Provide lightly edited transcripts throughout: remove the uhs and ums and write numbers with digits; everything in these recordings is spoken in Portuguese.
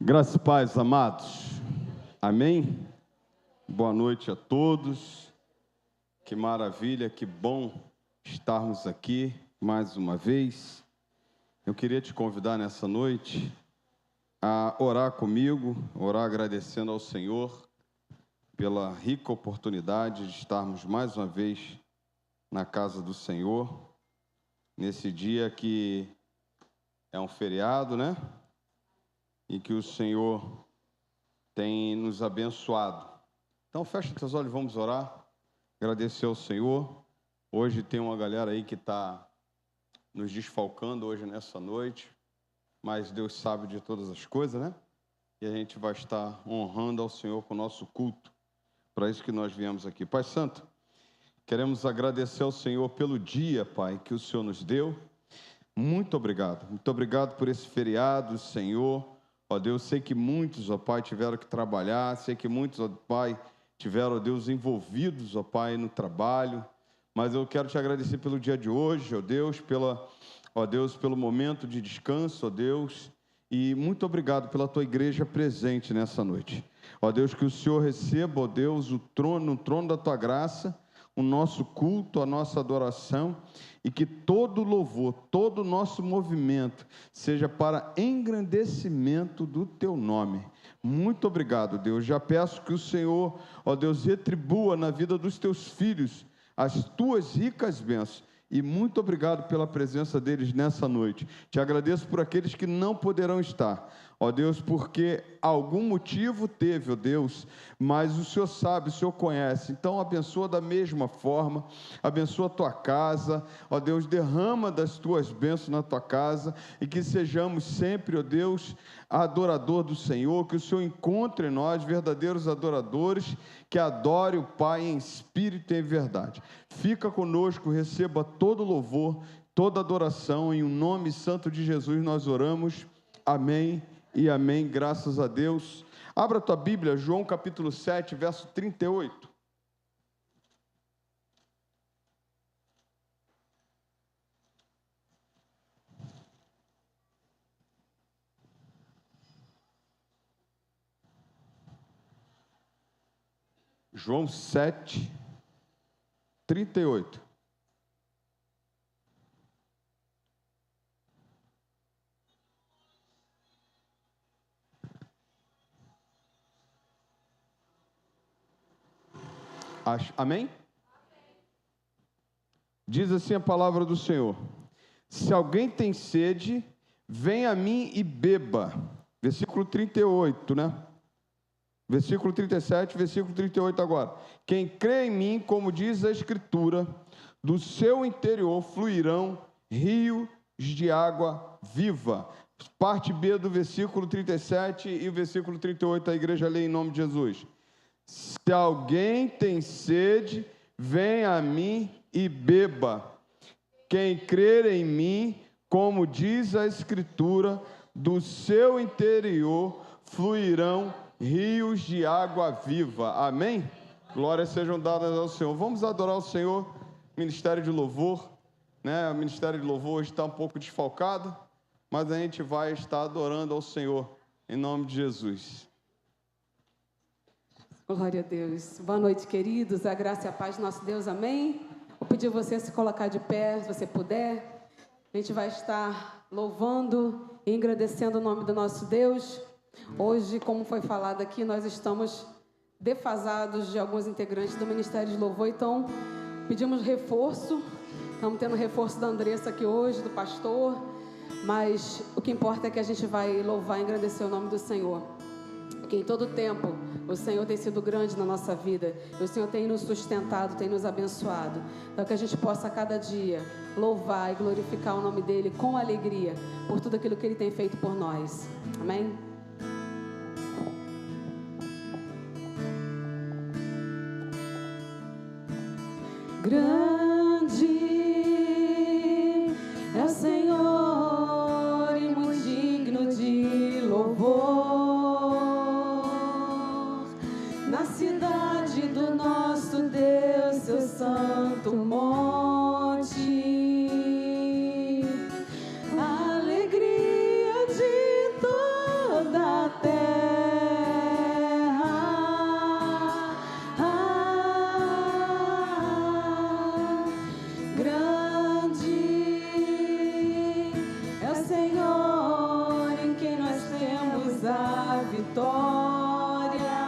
Graças e paz, amados. Amém? Boa noite a todos. Que maravilha, que bom estarmos aqui mais uma vez. Eu queria te convidar nessa noite a orar comigo, orar agradecendo ao Senhor pela rica oportunidade de estarmos mais uma vez na casa do Senhor, nesse dia que é um feriado, né? E que o Senhor tem nos abençoado. Então, fecha teus olhos, vamos orar, agradecer ao Senhor. Hoje tem uma galera aí que está nos desfalcando hoje nessa noite, mas Deus sabe de todas as coisas, né? E a gente vai estar honrando ao Senhor com o nosso culto. Para isso que nós viemos aqui. Pai Santo, queremos agradecer ao Senhor pelo dia, Pai, que o Senhor nos deu. Muito obrigado por esse feriado, Senhor. Ó Deus, sei que muitos, ó Pai, tiveram que trabalhar, sei que muitos, ó Pai, tiveram, ó Deus, envolvidos, ó Pai, no trabalho, mas eu quero te agradecer pelo dia de hoje, ó Deus, pelo momento de descanso, ó Deus, e muito obrigado pela tua igreja presente nessa noite. Ó Deus, que o Senhor receba, ó Deus, no trono da tua graça, o nosso culto, a nossa adoração, e que todo louvor, todo o nosso movimento seja para engrandecimento do teu nome. Muito obrigado, Deus. Já peço que o Senhor, ó Deus, retribua na vida dos teus filhos as tuas ricas bênçãos. E muito obrigado pela presença deles nessa noite. Te agradeço por aqueles que não poderão estar, ó Deus, porque algum motivo teve, ó Deus, mas o Senhor sabe, o Senhor conhece. Então abençoa da mesma forma, abençoa a tua casa, ó Deus, derrama das tuas bênçãos na tua casa e que sejamos sempre, ó Deus, adorador do Senhor, que o Senhor encontre em nós verdadeiros adoradores, que adore o Pai em espírito e em verdade. Fica conosco, receba todo louvor, toda adoração, em o nome santo de Jesus nós oramos, amém e amém, graças a Deus. Abra a tua Bíblia, João capítulo 7, verso 38. João 7, 38. Amém? Diz assim a palavra do Senhor: se alguém tem sede, venha a mim e beba. Versículo 38, né? Versículo 37, versículo 38 agora. Quem crê em mim, como diz a Escritura, do seu interior fluirão rios de água viva. Parte B do versículo 37 e o versículo 38, a igreja lê em nome de Jesus. Se alguém tem sede, venha a mim e beba. Quem crer em mim, como diz a Escritura, do seu interior fluirão rios de água viva. Amém? Glórias sejam dadas ao Senhor. Vamos adorar o Senhor. Ministério de louvor, né? O ministério de louvor hoje está um pouco desfalcado, mas a gente vai estar adorando ao Senhor em nome de Jesus. Glória a Deus. Boa noite, queridos. A graça e a paz do nosso Deus. Amém? Vou pedir você a se colocar de pé, se você puder. A gente vai estar louvando e agradecendo o nome do nosso Deus. Hoje, como foi falado aqui, nós estamos defasados de alguns integrantes do Ministério de Louvor, então pedimos reforço. Estamos tendo reforço da Andressa aqui hoje, do pastor, mas o que importa é que a gente vai louvar e agradecer o nome do Senhor. Porque em todo tempo o Senhor tem sido grande na nossa vida, o Senhor tem nos sustentado, tem nos abençoado. Então que a gente possa a cada dia louvar e glorificar o nome dEle com alegria por tudo aquilo que Ele tem feito por nós. Amém? Grande é o Senhor e muito digno de louvor. Na cidade do nosso Deus, seu santo monte, a alegria de toda a terra. vitória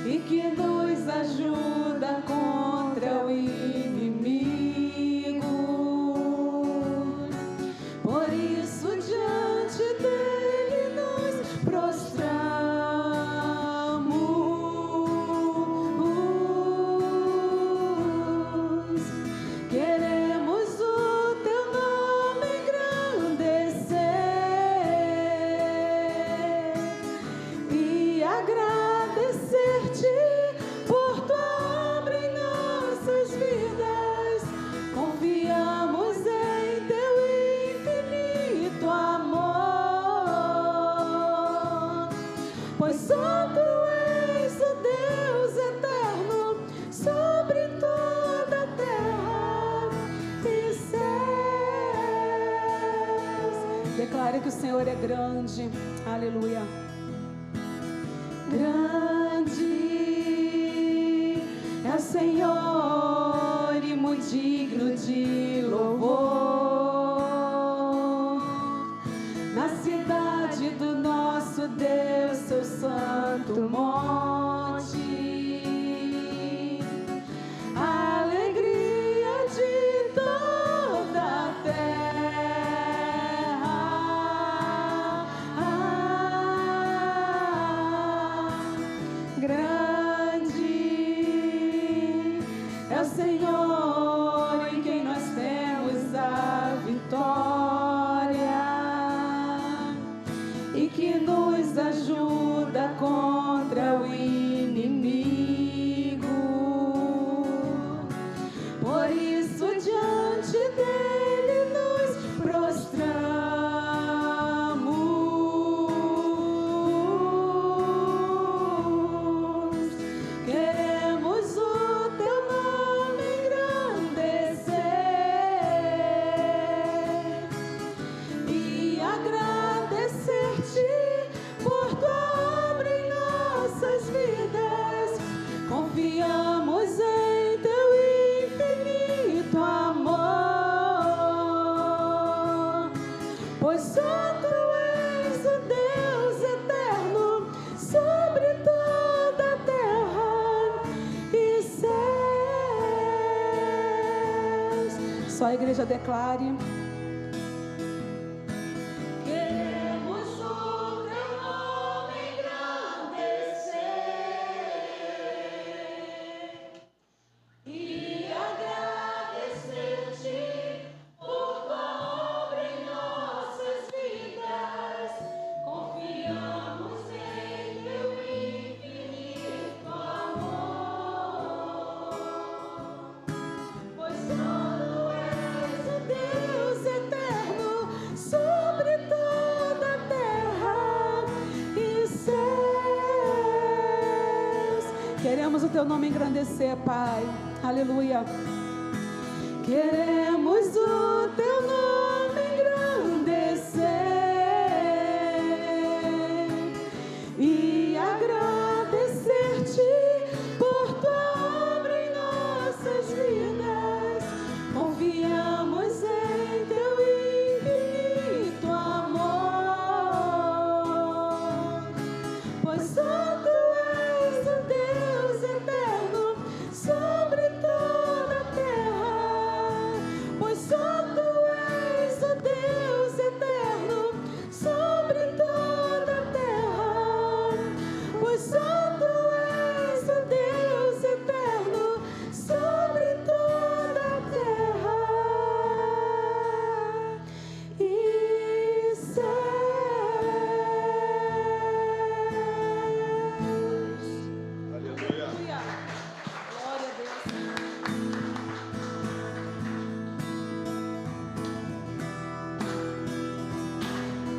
e que nos ajuda contra o inimigo. Por isso, diante dele nos prostramos. Queremos o teu nome engrandecer e agradecer-te por tua obra em nossas vidas. Confiamos em teu infinito amor, pois só tu és o Deus eterno sobre toda a terra e céus. Declare que o Senhor é grande. Aleluia. Grande é o Senhor e muito digno de louvor. Na cidade do nosso Deus, seu santo monte, a alegria de toda a terra. Grande é o Senhor em quem nós temos a vitória e que nos ajuda contra o inimigo. Por isso, diante dele nos prostramos. Queremos o teu nome engrandecer e agradecer-te por tua obra em nossas vidas. Confiamos em teu infinito amor, pois só tu és o Deus eterno sobre toda a terra e céus. Só a igreja declare. Queremos o teu nome engrandecer e agradecer-te por tua obra em nossas vidas. Confiamos em teu infinito amor, pois só tu és o Deus eterno sobre toda a terra e céus. Queremos o teu nome engrandecer, Pai. Aleluia. Queremos o teu nome engrandecer e agradecer-te por tua obra em nossas vidas. Confiamos em teu infinito amor, pois só tu és o Deus eterno sobre toda a terra. Pois só tu és o Deus eterno sobre toda a terra. Pois só tu és o Deus eterno sobre toda a terra e céus. Aleluia. Glória a Deus.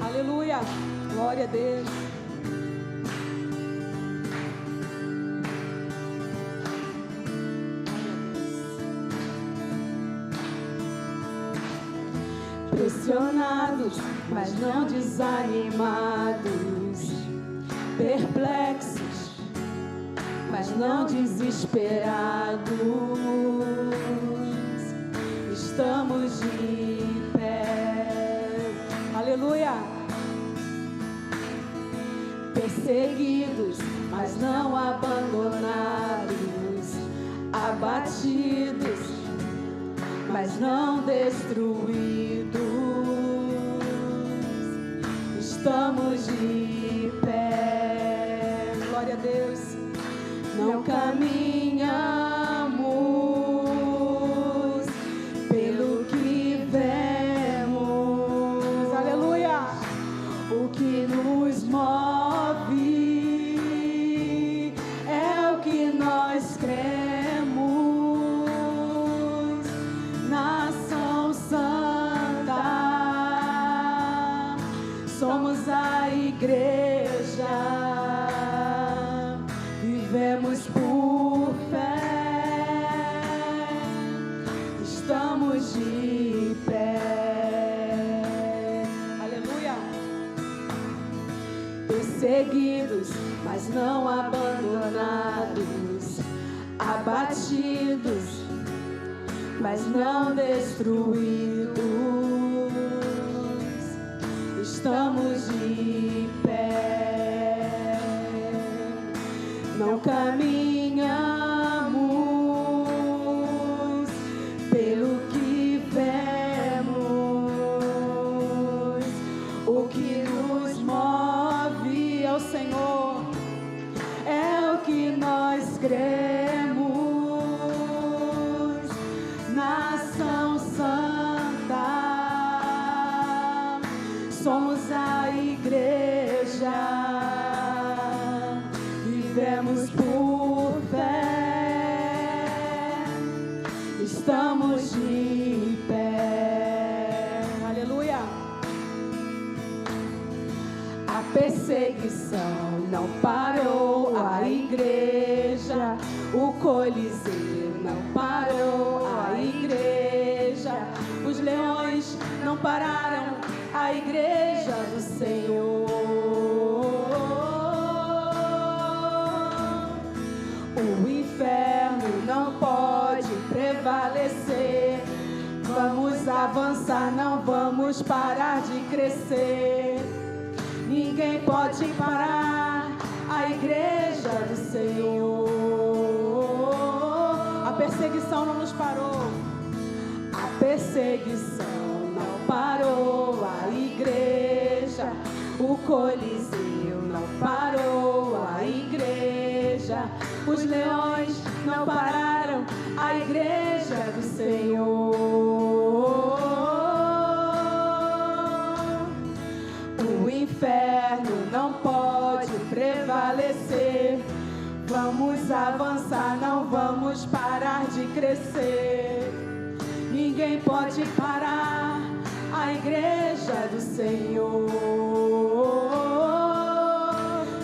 Aleluia. Glória a Deus. Pressionados, mas não desanimados. Perplexos, mas não desesperados. Estamos de pé. Aleluia. perseguidos, mas não abandonados, abatidos, mas não destruídos. Estamos de pé, glória a Deus. Não caminhamos pelo que vemos, aleluia. O que nos move é o que nós cremos, nação santa, somos a igreja, vivemos por fé, estamos de pé, aleluia. Perseguidos, mas não abandonados, abatidos, mas não destruídos. Estamos de pé, não caminhamos pelo que vemos. O que nos move é o Senhor, é o que nós cremos. Nação santa, somos a igreja, vivemos por fé, estamos de pé, aleluia. A perseguição não parou a igreja, o Coliseu não parou a igreja, os leões não pararam a igreja do Senhor. O inferno não pode prevalecer. Vamos avançar, não vamos parar de crescer. Ninguém pode parar a igreja do Senhor. A perseguição não nos parou. A perseguição não parou a igreja. O Coliseu não parou a igreja. Os leões não pararam a igreja do Senhor. O inferno não pode prevalecer. Vamos avançar, não vamos parar de crescer. Ninguém pode parar a igreja do Senhor.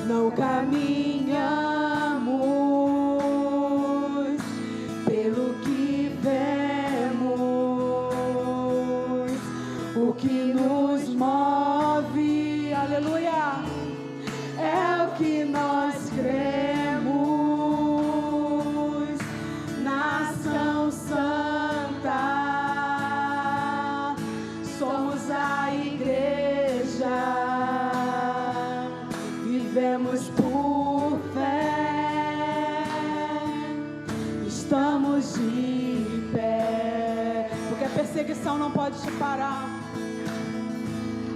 Não caminhamos pelo que vemos. O que nos move, aleluia, é o que nós cremos. Nação santa, somos a igreja, vivemos por fé, estamos de pé, porque a perseguição não pode te parar.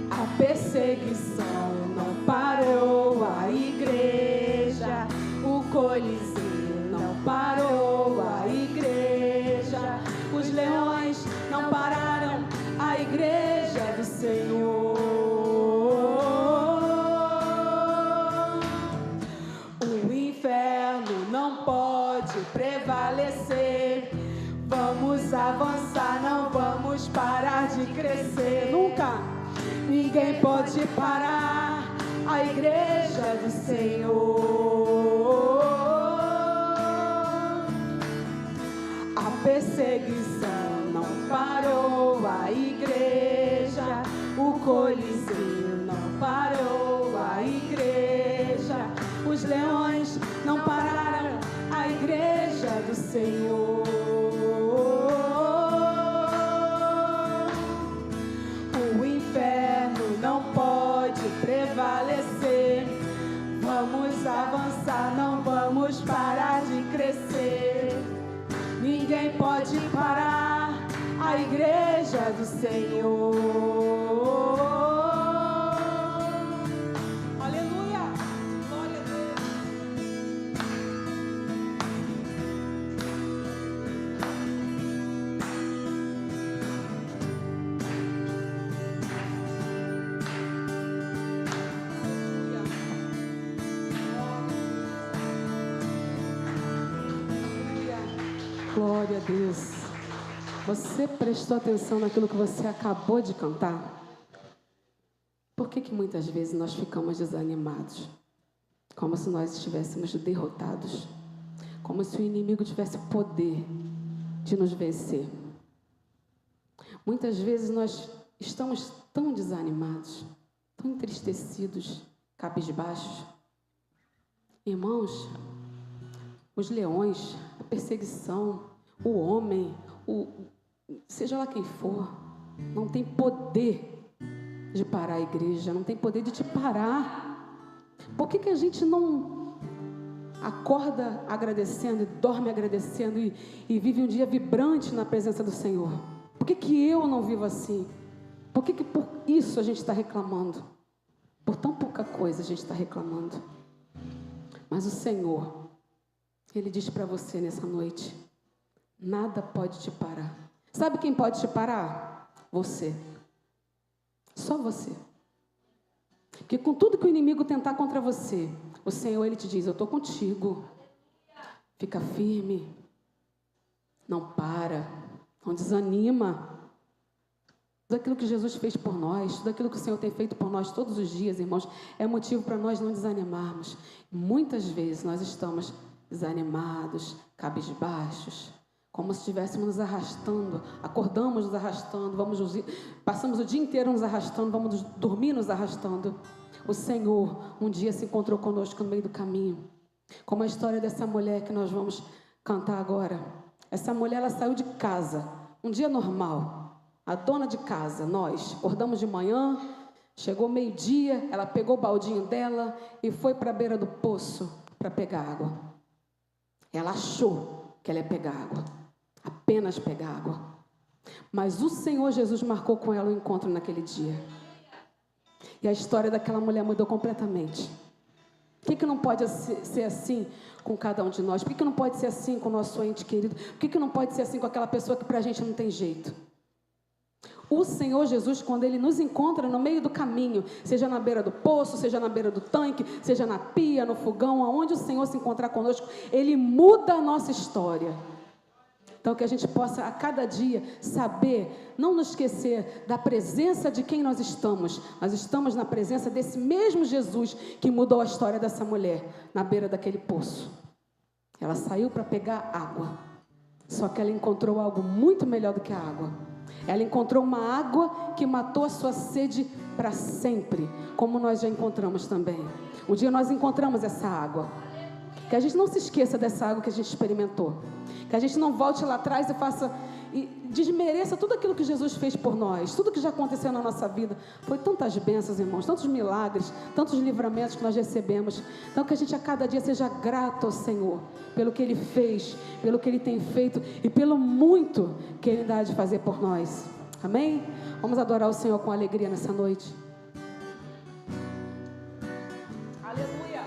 A perseguição não parou a igreja, o Coliseu não parou a igreja, os leões não pararam a igreja do Senhor. O inferno não pode prevalecer. Vamos avançar, não vamos parar de crescer. Nunca! Ninguém pode parar a igreja do Senhor. A perseguição não parou a igreja, o Coliseu não parou a igreja, os leões não pararam a igreja do Senhor. O inferno não pode prevalecer. Glória a Deus. Você prestou atenção naquilo que você acabou de cantar? Por que muitas vezes nós ficamos desanimados? Como se nós estivéssemos derrotados. Como se o inimigo tivesse poder de nos vencer. Muitas vezes nós estamos tão desanimados, tão entristecidos, cabisbaixos. Irmãos, os leões, a perseguição, o homem, seja lá quem for, não tem poder de parar a igreja, não tem poder de te parar. Por que a gente não acorda agradecendo e dorme agradecendo e vive um dia vibrante na presença do Senhor? Por que eu não vivo assim? Por que por isso a gente está reclamando? Por tão pouca coisa a gente está reclamando. Mas o Senhor, Ele diz para você nessa noite: nada pode te parar. Sabe quem pode te parar? Você. Só você. Porque com tudo que o inimigo tentar contra você, o Senhor, Ele te diz: eu estou contigo. Fica firme. Não para. Não desanima. Tudo aquilo que Jesus fez por nós, tudo aquilo que o Senhor tem feito por nós todos os dias, irmãos, é motivo para nós não desanimarmos. Muitas vezes nós estamos desanimados, cabisbaixos, como se estivéssemos nos arrastando, acordamos nos arrastando, passamos o dia inteiro nos arrastando, vamos dormir nos arrastando. O Senhor um dia se encontrou conosco no meio do caminho, como a história dessa mulher que nós vamos cantar agora. Essa mulher, ela saiu de casa, um dia normal, a dona de casa, nós, acordamos de manhã, chegou meio-dia, ela pegou o baldinho dela e foi para a beira do poço para pegar água. Ela achou que ela ia pegar água, apenas pegar água. Mas o Senhor Jesus marcou com ela o encontro naquele dia. E a história daquela mulher mudou completamente. Por que não pode ser assim com cada um de nós? Por que não pode ser assim com o nosso ente querido? Por que não pode ser assim com aquela pessoa que para a gente não tem jeito? O Senhor Jesus, quando Ele nos encontra no meio do caminho, seja na beira do poço, seja na beira do tanque, seja na pia, no fogão, aonde o Senhor se encontrar conosco, Ele muda a nossa história. Então, que a gente possa a cada dia saber, não nos esquecer da presença de quem nós estamos. Nós estamos na presença desse mesmo Jesus que mudou a história dessa mulher na beira daquele poço. Ela saiu para pegar água, só que ela encontrou algo muito melhor do que a água. Ela encontrou uma água que matou a sua sede para sempre, como nós já encontramos também. Um dia nós encontramos essa água. Que a gente não se esqueça dessa água que a gente experimentou. Que a gente não volte lá atrás e desmereça tudo aquilo que Jesus fez por nós, tudo que já aconteceu na nossa vida. Foi tantas bênçãos, irmãos, tantos milagres, tantos livramentos que nós recebemos. Então que a gente a cada dia seja grato ao Senhor, pelo que Ele fez, pelo que Ele tem feito e pelo muito que Ele dá de fazer por nós. Amém? Vamos adorar o Senhor com alegria nessa noite. Aleluia!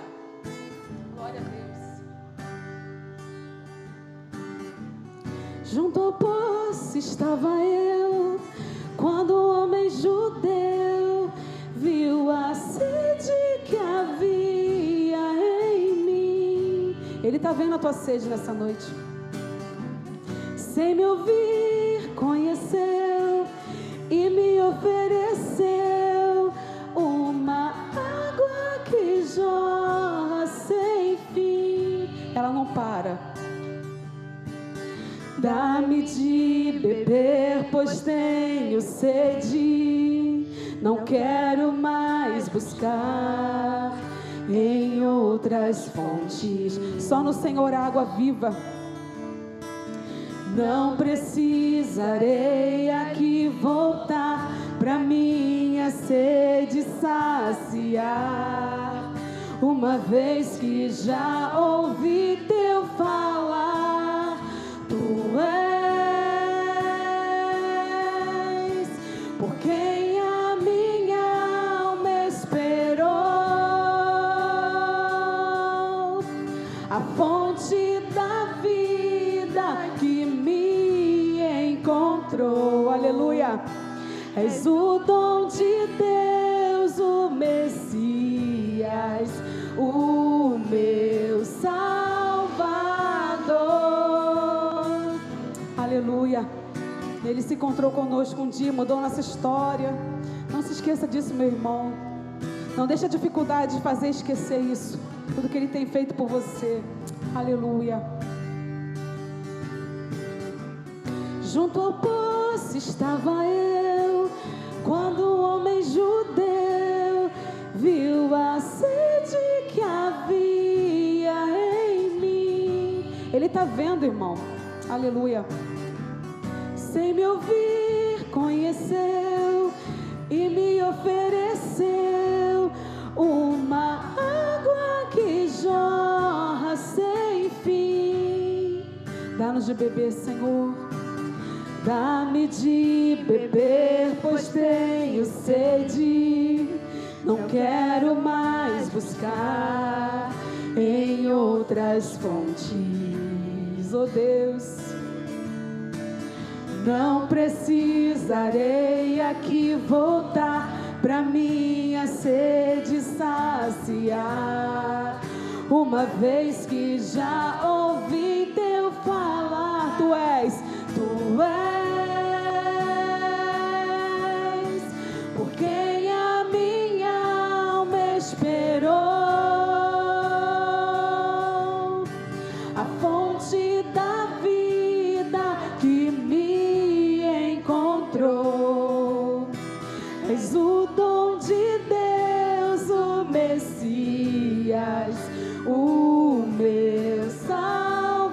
Glória a Deus. Junto ao poço estava eu, quando o homem judeu viu a sede que havia em mim. Ele está vendo a tua sede nessa noite. Sem me ouvir, conheceu e me ofereceu uma água que jorra sem fim. Ela não para. Dá-me de beber, pois tenho sede. Não quero mais buscar em outras fontes. Só no Senhor a água viva. Não precisarei aqui voltar pra minha sede saciar. Uma vez que já ouvi teu falar, tu és por quem a minha alma esperou, a fonte da vida que me encontrou. Aleluia! És o dom de Deus, o Messias, o meu Salvador. Ele se encontrou conosco um dia, mudou nossa história. Não se esqueça disso, meu irmão. Não deixe a dificuldade de fazer esquecer isso. Tudo que Ele tem feito por você. Aleluia. Junto ao poço estava eu, quando o homem judeu viu a sede que havia em mim. Ele está vendo, irmão. Aleluia. Sem me ouvir, conheceu e me ofereceu uma água que jorra sem fim. Dá-nos de beber, Senhor. Dá-me de beber, pois tenho sede. Não quero mais buscar em outras fontes, oh Deus. Não precisarei aqui voltar pra minha sede saciar, uma vez que já ouvi teu falar. Tu és por quem a minha alma esperou, a fonte da vida que me encontrou. És o dom de Deus, o Messias, o meu Salvador.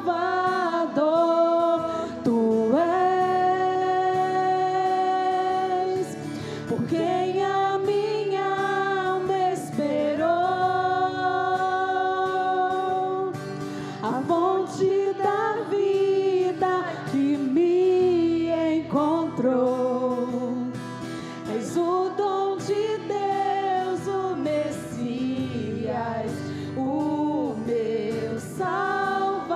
Tu és por quem a minha alma esperou, a fonte da vida que me encontrou. És o dom de Deus, o Messias, o meu Salvador.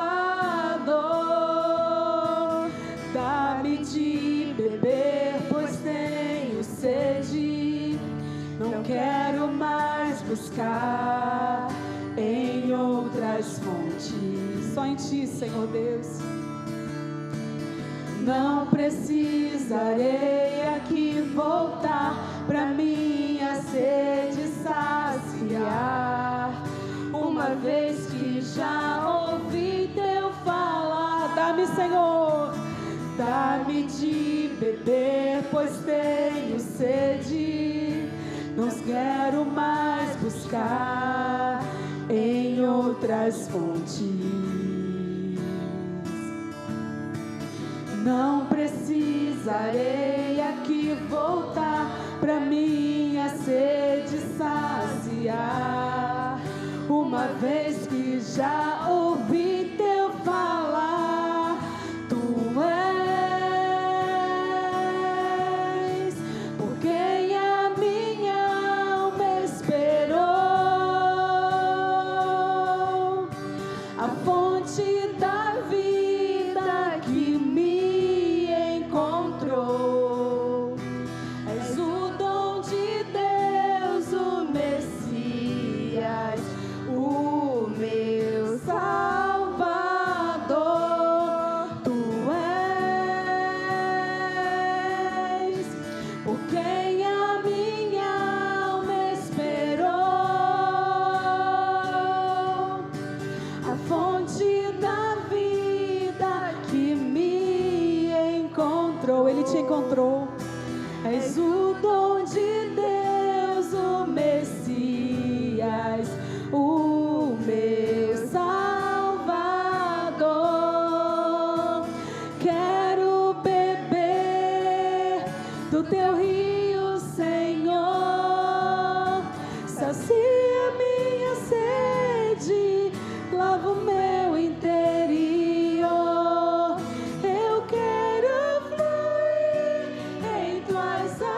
Dá-me de beber, pois tenho sede. Não quero mais buscar em outras fontes. Só em Ti, Senhor Deus. Não precisarei aqui voltar pra minha sede saciar, uma vez que já ouvi teu falar. Dá-me, Senhor, dá-me de beber, pois tenho sede. Não quero mais buscar em outras fontes. Não precisarei aqui voltar pra minha sede saciar, uma vez que já ouvi teu falar. Tu és por quem a minha alma esperou, a fonte da vida que me encontrou. És o dom de Deus, o Messias, o meu Salvador. Tu és por quem a minha alma esperou, a fonte da vida que me encontrou. Ele te encontrou. És o dom de Deus, o Messias, o meu Salvador. Quero beber do teu rio, Senhor. Sacia minha sede, lava o meu interior. Eu quero fluir em tuas águas.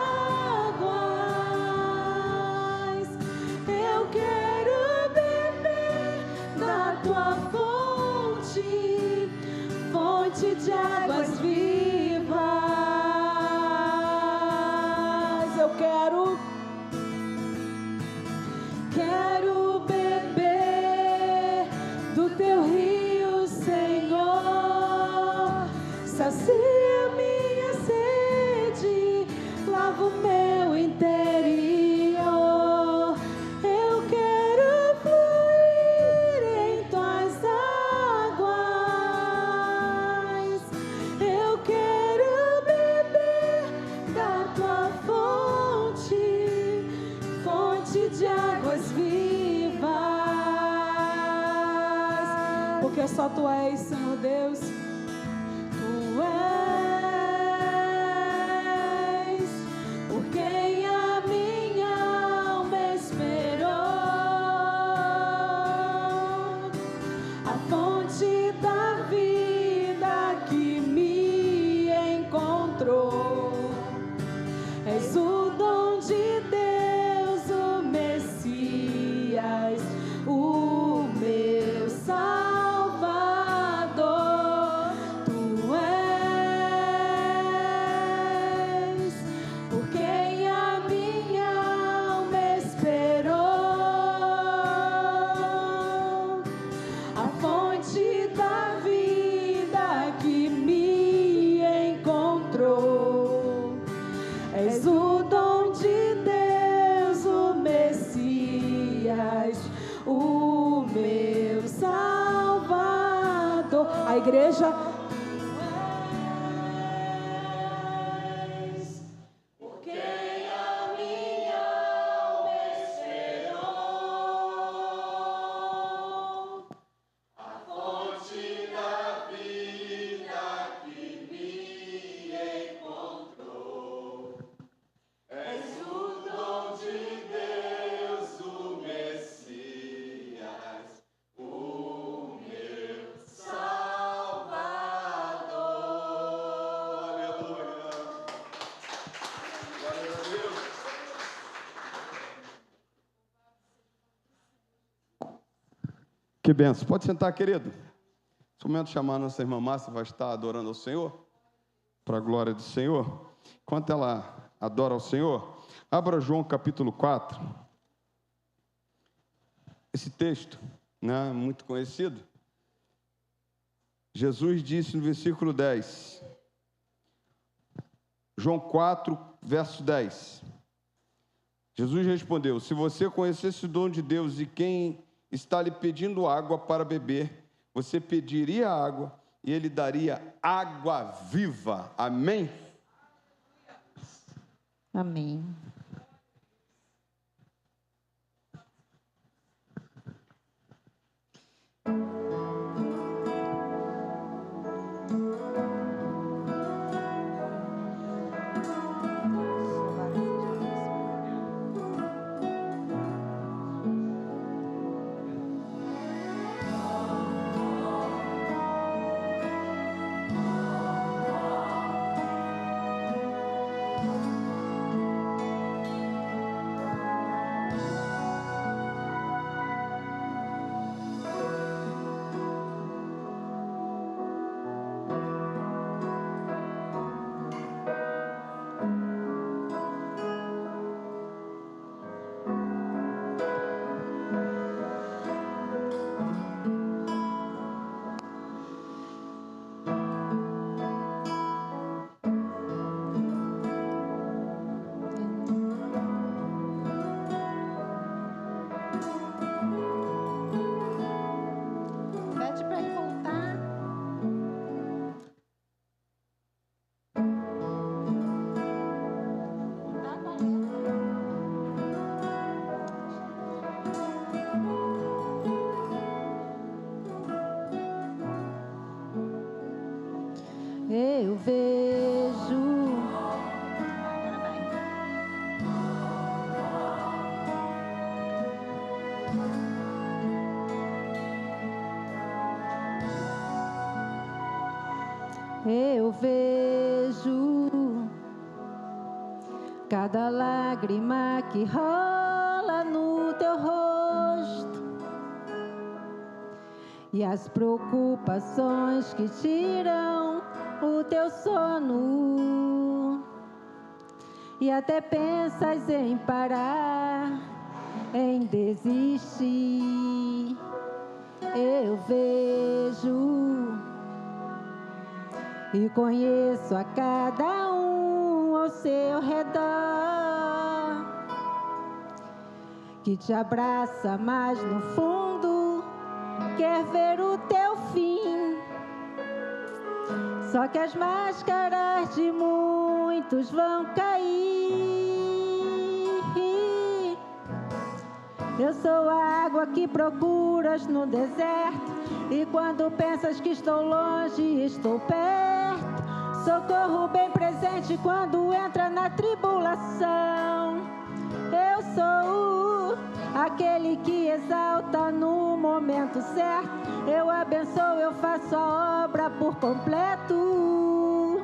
Eu quero beber da tua fonte, fonte de águas vivas. Eu quero beber do teu rio, Senhor. Sacia minha sede. fonte de águas vivas, porque só Tu és, Senhor Deus, Tu és, por quem a minha alma esperou, a fonte da vida que me encontrou. És o dom de Deus, o Messias, o meu Salvador. Tu és, por quem a minha alma esperou, a fonte da vida que me encontrou. És o dom de Deus, o Messias, o meu Salvador. A igreja. Por quem a minha alma esperou, a fonte da vida que me encontrou. És o dom de Deus, o Messias, o meu Salvador. Aleluia. Glória a Deus. Que benção. Pode sentar, querido. Nesse momento, chamar a nossa irmã Márcia, vai estar adorando ao Senhor, para a glória do Senhor. Enquanto ela adora ao Senhor, abra João capítulo 4. Esse texto, né, muito conhecido. Jesus disse no versículo 10. João 4, verso 10. Jesus respondeu: se você conhecesse o dom de Deus e quem está lhe pedindo água para beber, você pediria água e ele daria água viva. Amém? Amém. Pede para ele voltar. Voltar com a Eu vejo. Agora vai. Eu vejo cada lágrima que rola no teu rosto e as preocupações que tiram o teu sono, e até pensas em parar, em desistir. Eu vejo e conheço a cada um ao seu redor, que te abraça, mas no fundo quer ver o teu fim. Só que as máscaras de muitos vão cair Eu sou a água que procuras no deserto, e quando pensas que estou longe, estou perto. Socorro bem presente quando entra na tribulação. Eu sou aquele que exalta no momento certo. Eu abençoo, eu faço a obra por completo.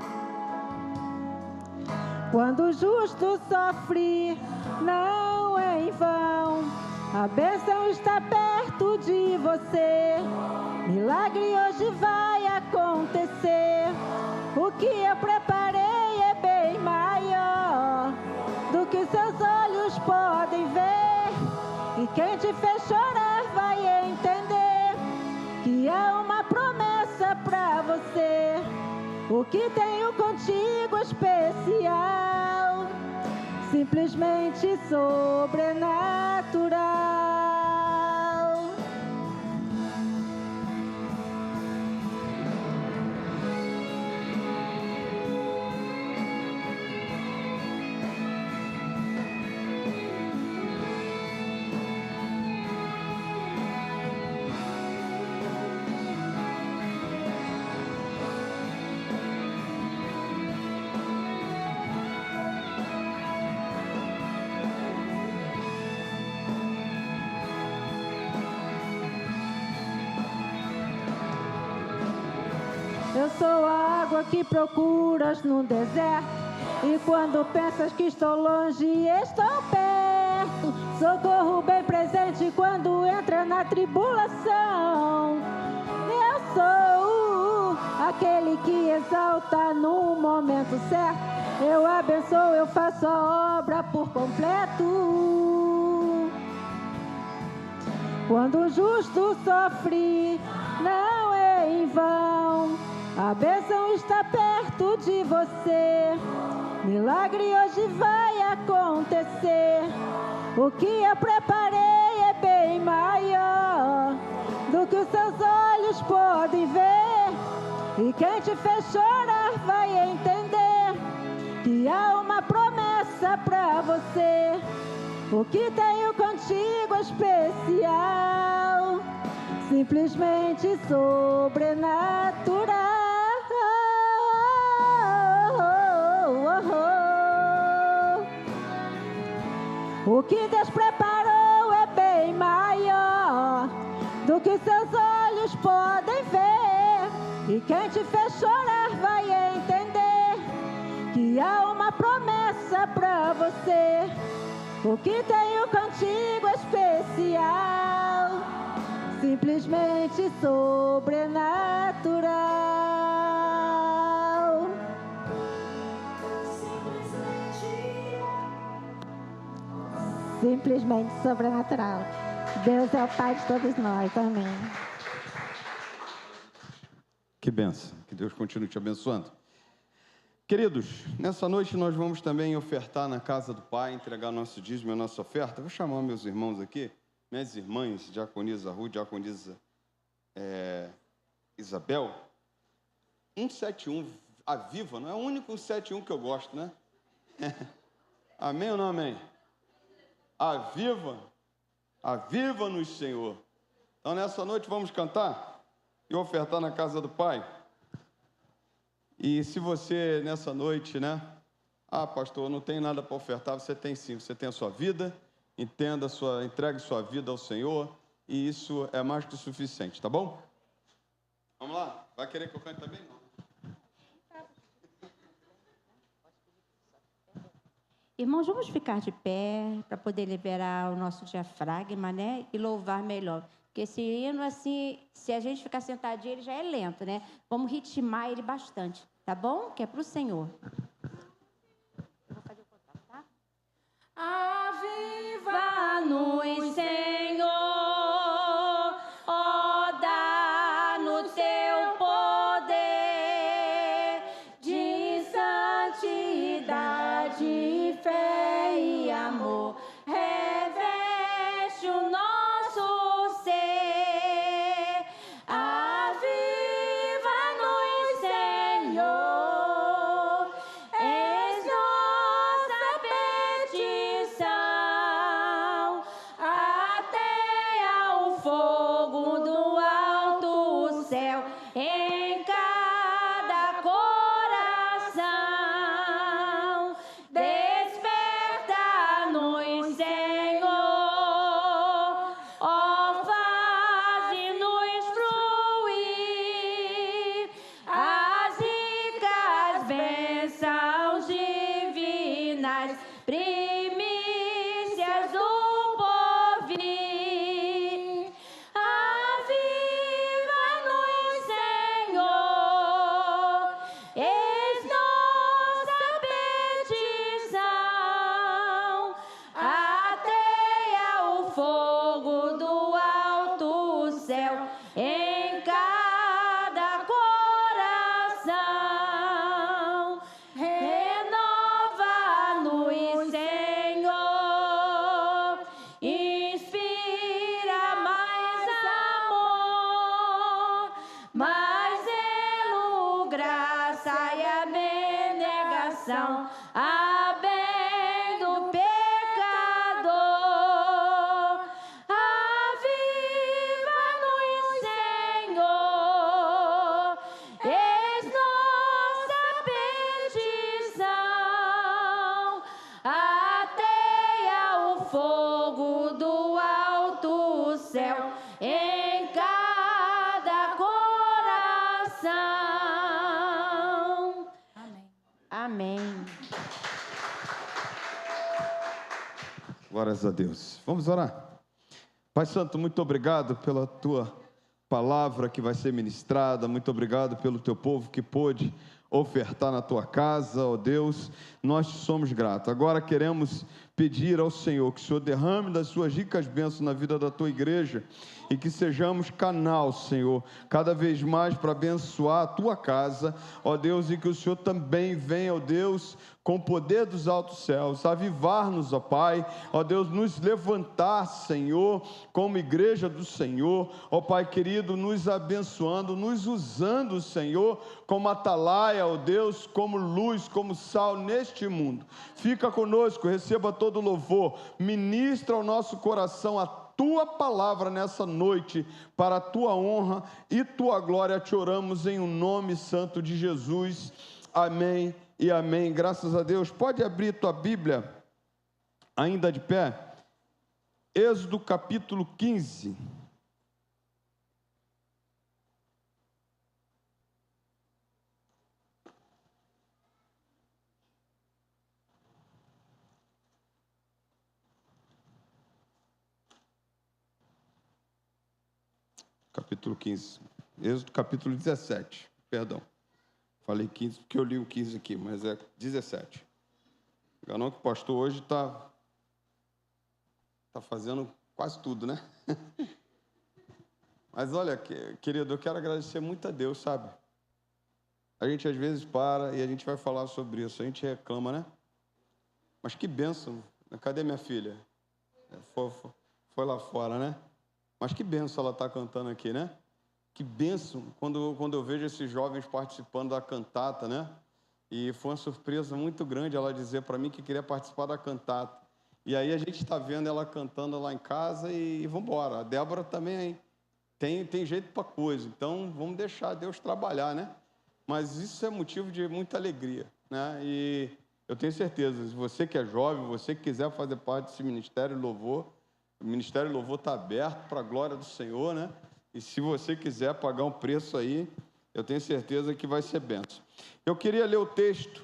Quando o justo sofre, não é em vão. A bênção está perto de você. Milagre hoje vai acontecer. O que eu preparei é bem maior do que seus olhos podem ver. E quem te fez chorar vai entender que há uma promessa pra você. O que tenho contigo especial, simplesmente sobrenatural. Eu sou a água que procuras no deserto, e quando pensas que estou longe, estou perto. Socorro bem presente quando entra na tribulação. Eu sou aquele que exalta no momento certo. Eu abençoo, eu faço a obra por completo. Quando o justo sofre, não é em vão. A bênção está perto de você. Milagre hoje vai acontecer. O que eu preparei é bem maior do que os seus olhos podem ver. E quem te fez chorar vai entender que há uma promessa pra você. O que tenho contigo é especial, simplesmente sobrenatural. O que Deus preparou é bem maior do que seus olhos podem ver. E quem te fez chorar vai entender que há uma promessa pra você. O que tenho contigo é especial, simplesmente sobrenatural. Simplesmente sobrenatural. Deus é o Pai de todos nós. Amém. Que bênção. Que Deus continue te abençoando. Queridos, nessa noite nós vamos também ofertar na casa do Pai, entregar nosso dízimo e a nossa oferta. Vou chamar meus irmãos aqui, minhas irmãs, diaconisa Ruth, diaconisa Isabel. 171, a Viva, não é o único 171 que eu gosto, né? Amém ou não amém? Aviva-nos, Senhor. Então, nessa noite, vamos cantar e ofertar na casa do Pai. E se você, nessa noite, né? Pastor, não tem nada para ofertar. Você tem sim, você tem a sua vida. Entregue sua vida ao Senhor. E isso é mais que o suficiente, tá bom? Vamos lá? Vai querer que eu cante também? Não. Irmãos, vamos ficar de pé para poder liberar o nosso diafragma, né? E louvar melhor. Porque esse hino, assim, se a gente ficar sentadinho, ele já é lento, né? Vamos ritmar ele bastante, tá bom? Que é para o Senhor. Eu vou fazer o contato, tá? Aviva-nos, Senhor, ó, dá-nos teu poder de santidade, fé e amor. Reveste o nosso ser. Aviva-nos, Senhor, eis nossa petição. coração, a bem do pecador. Aviva-nos, Senhor, eis nossa petição. Ateia o fogo do alto céu em cada coração. Amém. Glórias a Deus. Vamos orar. Pai Santo, muito obrigado pela tua palavra que vai ser ministrada. Muito obrigado pelo teu povo que pôde ofertar na tua casa, ó Deus. Nós te somos gratos. Agora queremos pedir ao Senhor que o Senhor derrame das suas ricas bênçãos na vida da tua igreja e que sejamos canal, Senhor, cada vez mais para abençoar a tua casa, ó Deus, e que o Senhor também venha, ó Deus, com o poder dos altos céus, avivar-nos, ó Pai, ó Deus, nos levantar, Senhor, como igreja do Senhor, ó Pai querido, nos abençoando, nos usando, Senhor, como atalaia, ó Deus, como luz, como sal neste mundo. Fica conosco, receba todo o louvor, ministra ao nosso coração a tua palavra nessa noite, para a tua honra e tua glória, te oramos em nome santo de Jesus, amém e amém, graças a Deus. Pode abrir tua Bíblia, ainda de pé, Êxodo capítulo 15. Capítulo 15, Êxodo capítulo 17, perdão, falei 15 porque eu li o 15 aqui, mas é 17, não que o pastor hoje está fazendo quase tudo, né? Mas olha, querido, eu quero agradecer muito a Deus, sabe? A gente às vezes para e a gente vai falar sobre isso, a gente reclama, né? Mas que bênção, cadê minha filha? Foi lá fora, né? Mas que bênção ela está cantando aqui, né? Que bênção quando eu vejo esses jovens participando da cantata, né? E foi uma surpresa muito grande ela dizer para mim que queria participar da cantata. E aí a gente está vendo ela cantando lá em casa e vamos embora. A Débora também tem jeito para coisa, então vamos deixar Deus trabalhar, né? Mas isso é motivo de muita alegria, né? E eu tenho certeza, se você que é jovem, você que quiser fazer parte desse Ministério de Louvor, o Ministério Louvor está aberto para a glória do Senhor, né? E se você quiser pagar um preço aí, eu tenho certeza que vai ser bênção. Eu queria ler o texto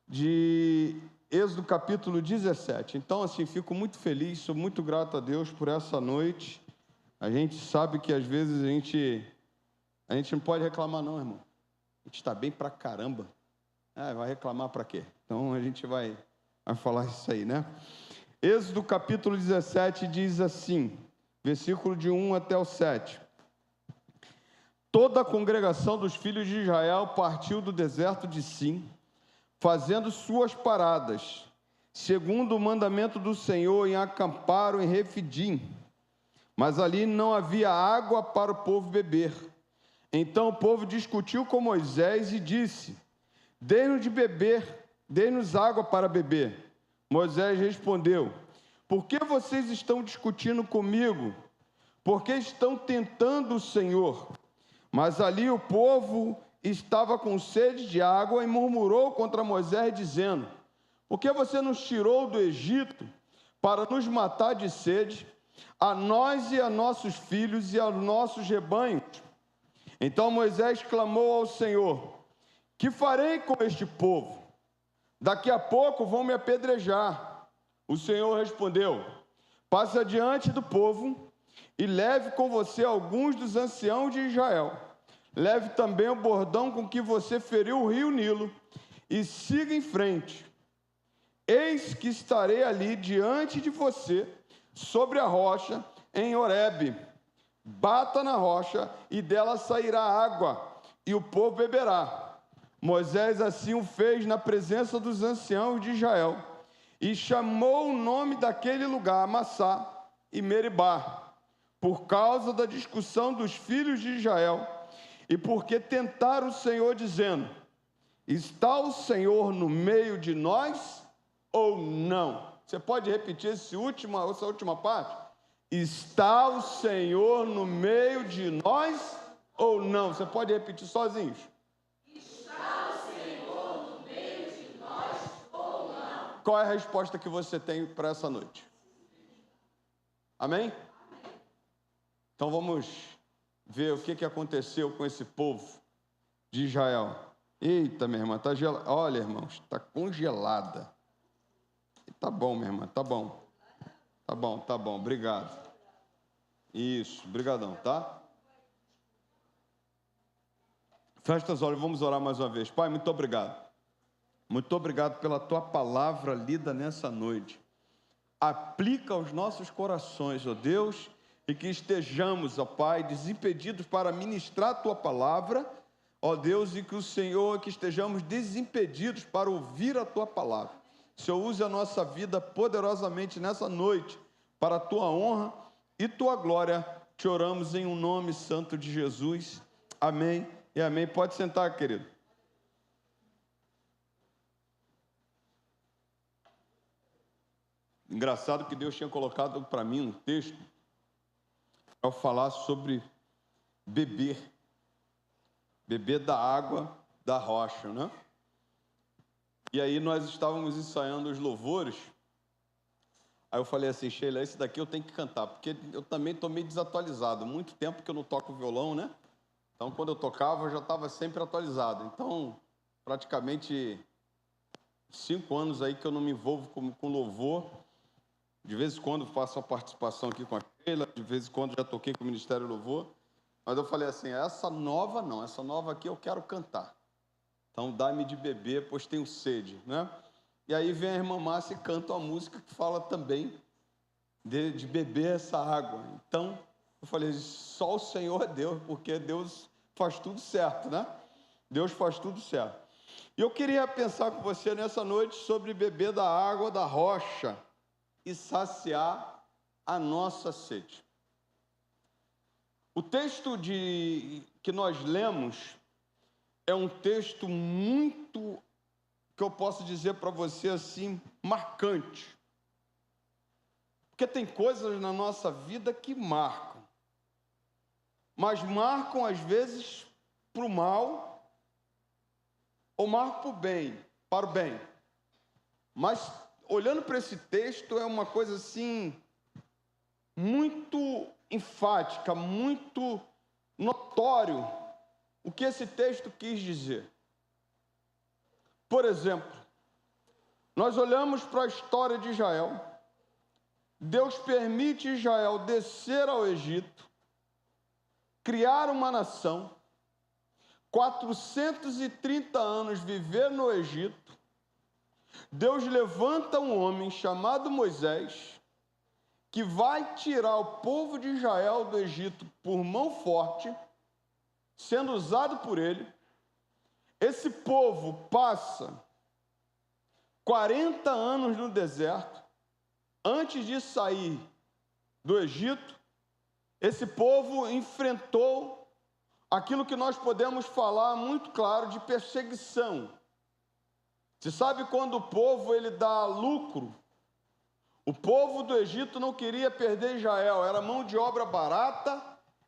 de Êxodo capítulo 17. Então, assim, fico muito feliz, sou muito grato a Deus por essa noite. A gente sabe que às vezes a gente não pode reclamar não, irmão. A gente está bem pra caramba. Vai reclamar para quê? Então, a gente vai falar isso aí, né? Êxodo capítulo 17 diz assim, versículo de 1 até o 7. Toda a congregação dos filhos de Israel partiu do deserto de Sim, fazendo suas paradas, segundo o mandamento do Senhor, e acamparam em Refidim. Mas ali não havia água para o povo beber. Então o povo discutiu com Moisés e disse: dê-nos de beber, dê-nos água para beber. Moisés respondeu: por que vocês estão discutindo comigo? Por que estão tentando o Senhor? Mas ali o povo estava com sede de água e murmurou contra Moisés, dizendo: por que você nos tirou do Egito para nos matar de sede, a nós e a nossos filhos e aos nossos rebanhos? Então Moisés clamou ao Senhor: que farei com este povo? Daqui a pouco vão me apedrejar. O Senhor respondeu: passe adiante do povo e leve com você alguns dos anciãos de Israel. Leve também o bordão com que você feriu o rio Nilo e siga em frente. Eis que estarei ali diante de você, sobre a rocha, em Horebe. Bata na rocha e dela sairá água, e o povo beberá. Moisés assim o fez na presença dos anciãos de Israel, e chamou o nome daquele lugar Massá e Meribá, por causa da discussão dos filhos de Israel, e porque tentaram o Senhor, dizendo: Está o Senhor no meio de nós ou não? Você pode repetir essa última parte? Está o Senhor no meio de nós ou não? Você pode repetir sozinhos? Está o Senhor no meio de nós ou não? Qual é a resposta que você tem para essa noite? Amém? Então vamos ver o que aconteceu com esse povo de Israel. Eita, minha irmã, está gelada. Olha, irmãos, está congelada. Tá bom, minha irmã, tá bom. Tá bom, obrigado. Isso, brigadão, tá? Fecha os olhos, vamos orar mais uma vez. Pai, muito obrigado. Muito obrigado pela tua palavra lida nessa noite. Aplica aos nossos corações, ó Deus, e que estejamos, ó Pai, desimpedidos para ministrar a tua palavra, ó Deus, e que o Senhor, que estejamos desimpedidos para ouvir a tua palavra. Senhor, use a nossa vida poderosamente nessa noite, para a tua honra e tua glória. Te oramos em um nome santo de Jesus. Amém e amém. Pode sentar, querido. Engraçado que Deus tinha colocado para mim um texto para falar sobre beber da água da rocha, né? E aí nós estávamos ensaiando os louvores. Aí eu falei assim, Sheila, esse daqui eu tenho que cantar, porque eu também estou meio desatualizado. Muito tempo que eu não toco violão, né? Então, quando eu tocava, eu já estava sempre atualizado. Então, praticamente 5 anos aí que eu não me envolvo com louvor. De vez em quando faço a participação aqui com a Sheila, de vez em quando já toquei com o Ministério Louvor. Mas eu falei assim, essa nova não, essa nova aqui eu quero cantar. Então, dá-me de beber, pois tenho sede, né? E aí vem a irmã Márcia e canta uma música que fala também de beber essa água. Então, eu falei, só o Senhor é Deus, porque Deus faz tudo certo, né? Deus faz tudo certo. E eu queria pensar com você nessa noite sobre beber da água da rocha e saciar a nossa sede. O texto que nós lemos é um texto muito, que eu posso dizer para você assim, marcante. Porque tem coisas na nossa vida que marcam. Mas marcam às vezes para o mal ou marcam para o bem. Mas olhando para esse texto é uma coisa assim muito enfática, muito notório o que esse texto quis dizer. Por exemplo, nós olhamos para a história de Israel. Deus permite Israel descer ao Egito, criar uma nação, 430 anos viver no Egito. Deus levanta um homem chamado Moisés, que vai tirar o povo de Israel do Egito por mão forte, sendo usado por ele. Esse povo passa 40 anos no deserto. Antes de sair do Egito, esse povo enfrentou aquilo que nós podemos falar muito claro de perseguição. Você sabe quando o povo ele dá lucro? O povo do Egito não queria perder Israel, era mão de obra barata,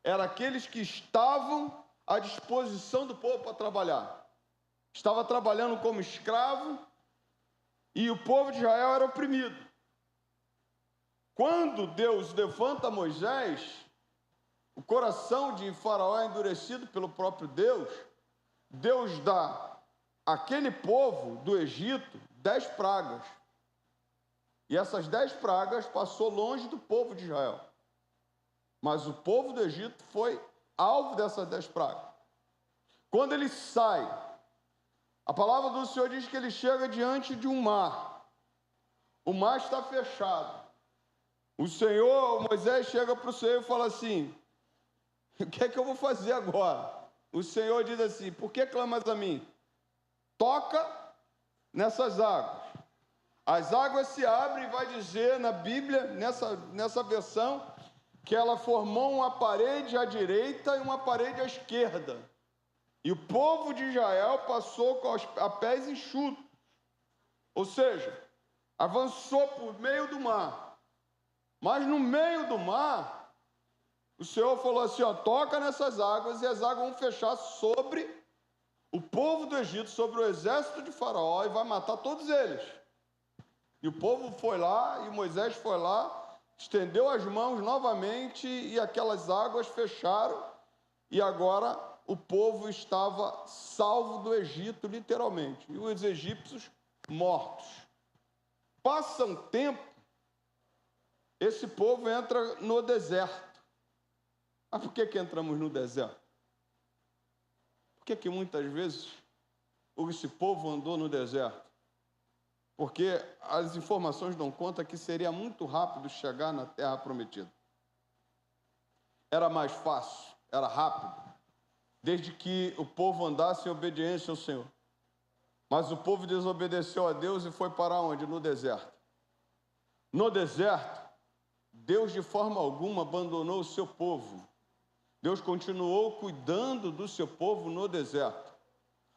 era aqueles que estavam à disposição do povo para trabalhar. Estava trabalhando como escravo e o povo de Israel era oprimido. Quando Deus levanta Moisés, o coração de Faraó é endurecido pelo próprio Deus. Deus dá àquele povo do Egito 10 pragas. E essas 10 pragas passou longe do povo de Israel. Mas o povo do Egito foi alvo dessas 10 pragas. Quando ele sai, a palavra do Senhor diz que ele chega diante de um mar. O mar está fechado. Moisés chega para o Senhor e fala assim, o que é que eu vou fazer agora? O Senhor diz assim, por que clamas a mim? Toca nessas águas. As águas se abrem e vai dizer na Bíblia, nessa versão, que ela formou uma parede à direita e uma parede à esquerda. E o povo de Israel passou a pés enxutos. Ou seja, avançou por meio do mar. Mas no meio do mar, o Senhor falou assim, ó, toca nessas águas e as águas vão fechar sobre o povo do Egito, sobre o exército de Faraó e vai matar todos eles. E o povo foi lá, e Moisés foi lá, estendeu as mãos novamente e aquelas águas fecharam e agora o povo estava salvo do Egito, literalmente. E os egípcios mortos. Passa um tempo, esse povo entra no deserto. Mas por que entramos no deserto? Por que muitas vezes esse povo andou no deserto? Porque as informações dão conta que seria muito rápido chegar na terra prometida. Era mais fácil, era rápido, desde que o povo andasse em obediência ao Senhor. Mas o povo desobedeceu a Deus e foi para onde? No deserto. No deserto, Deus de forma alguma abandonou o seu povo. Deus continuou cuidando do seu povo no deserto.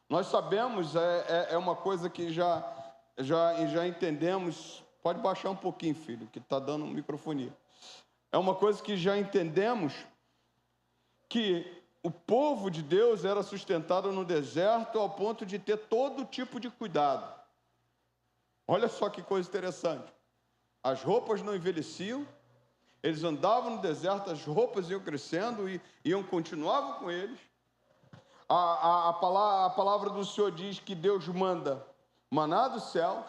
Nós sabemos, é uma coisa que já entendemos. Pode baixar um pouquinho, filho, que está dando microfonia. É uma coisa que já entendemos, que o povo de Deus era sustentado no deserto ao ponto de ter todo tipo de cuidado. Olha só que coisa interessante. As roupas não envelheciam, eles andavam no deserto, as roupas iam crescendo e continuavam com eles. A palavra do Senhor diz que Deus manda maná dos céus,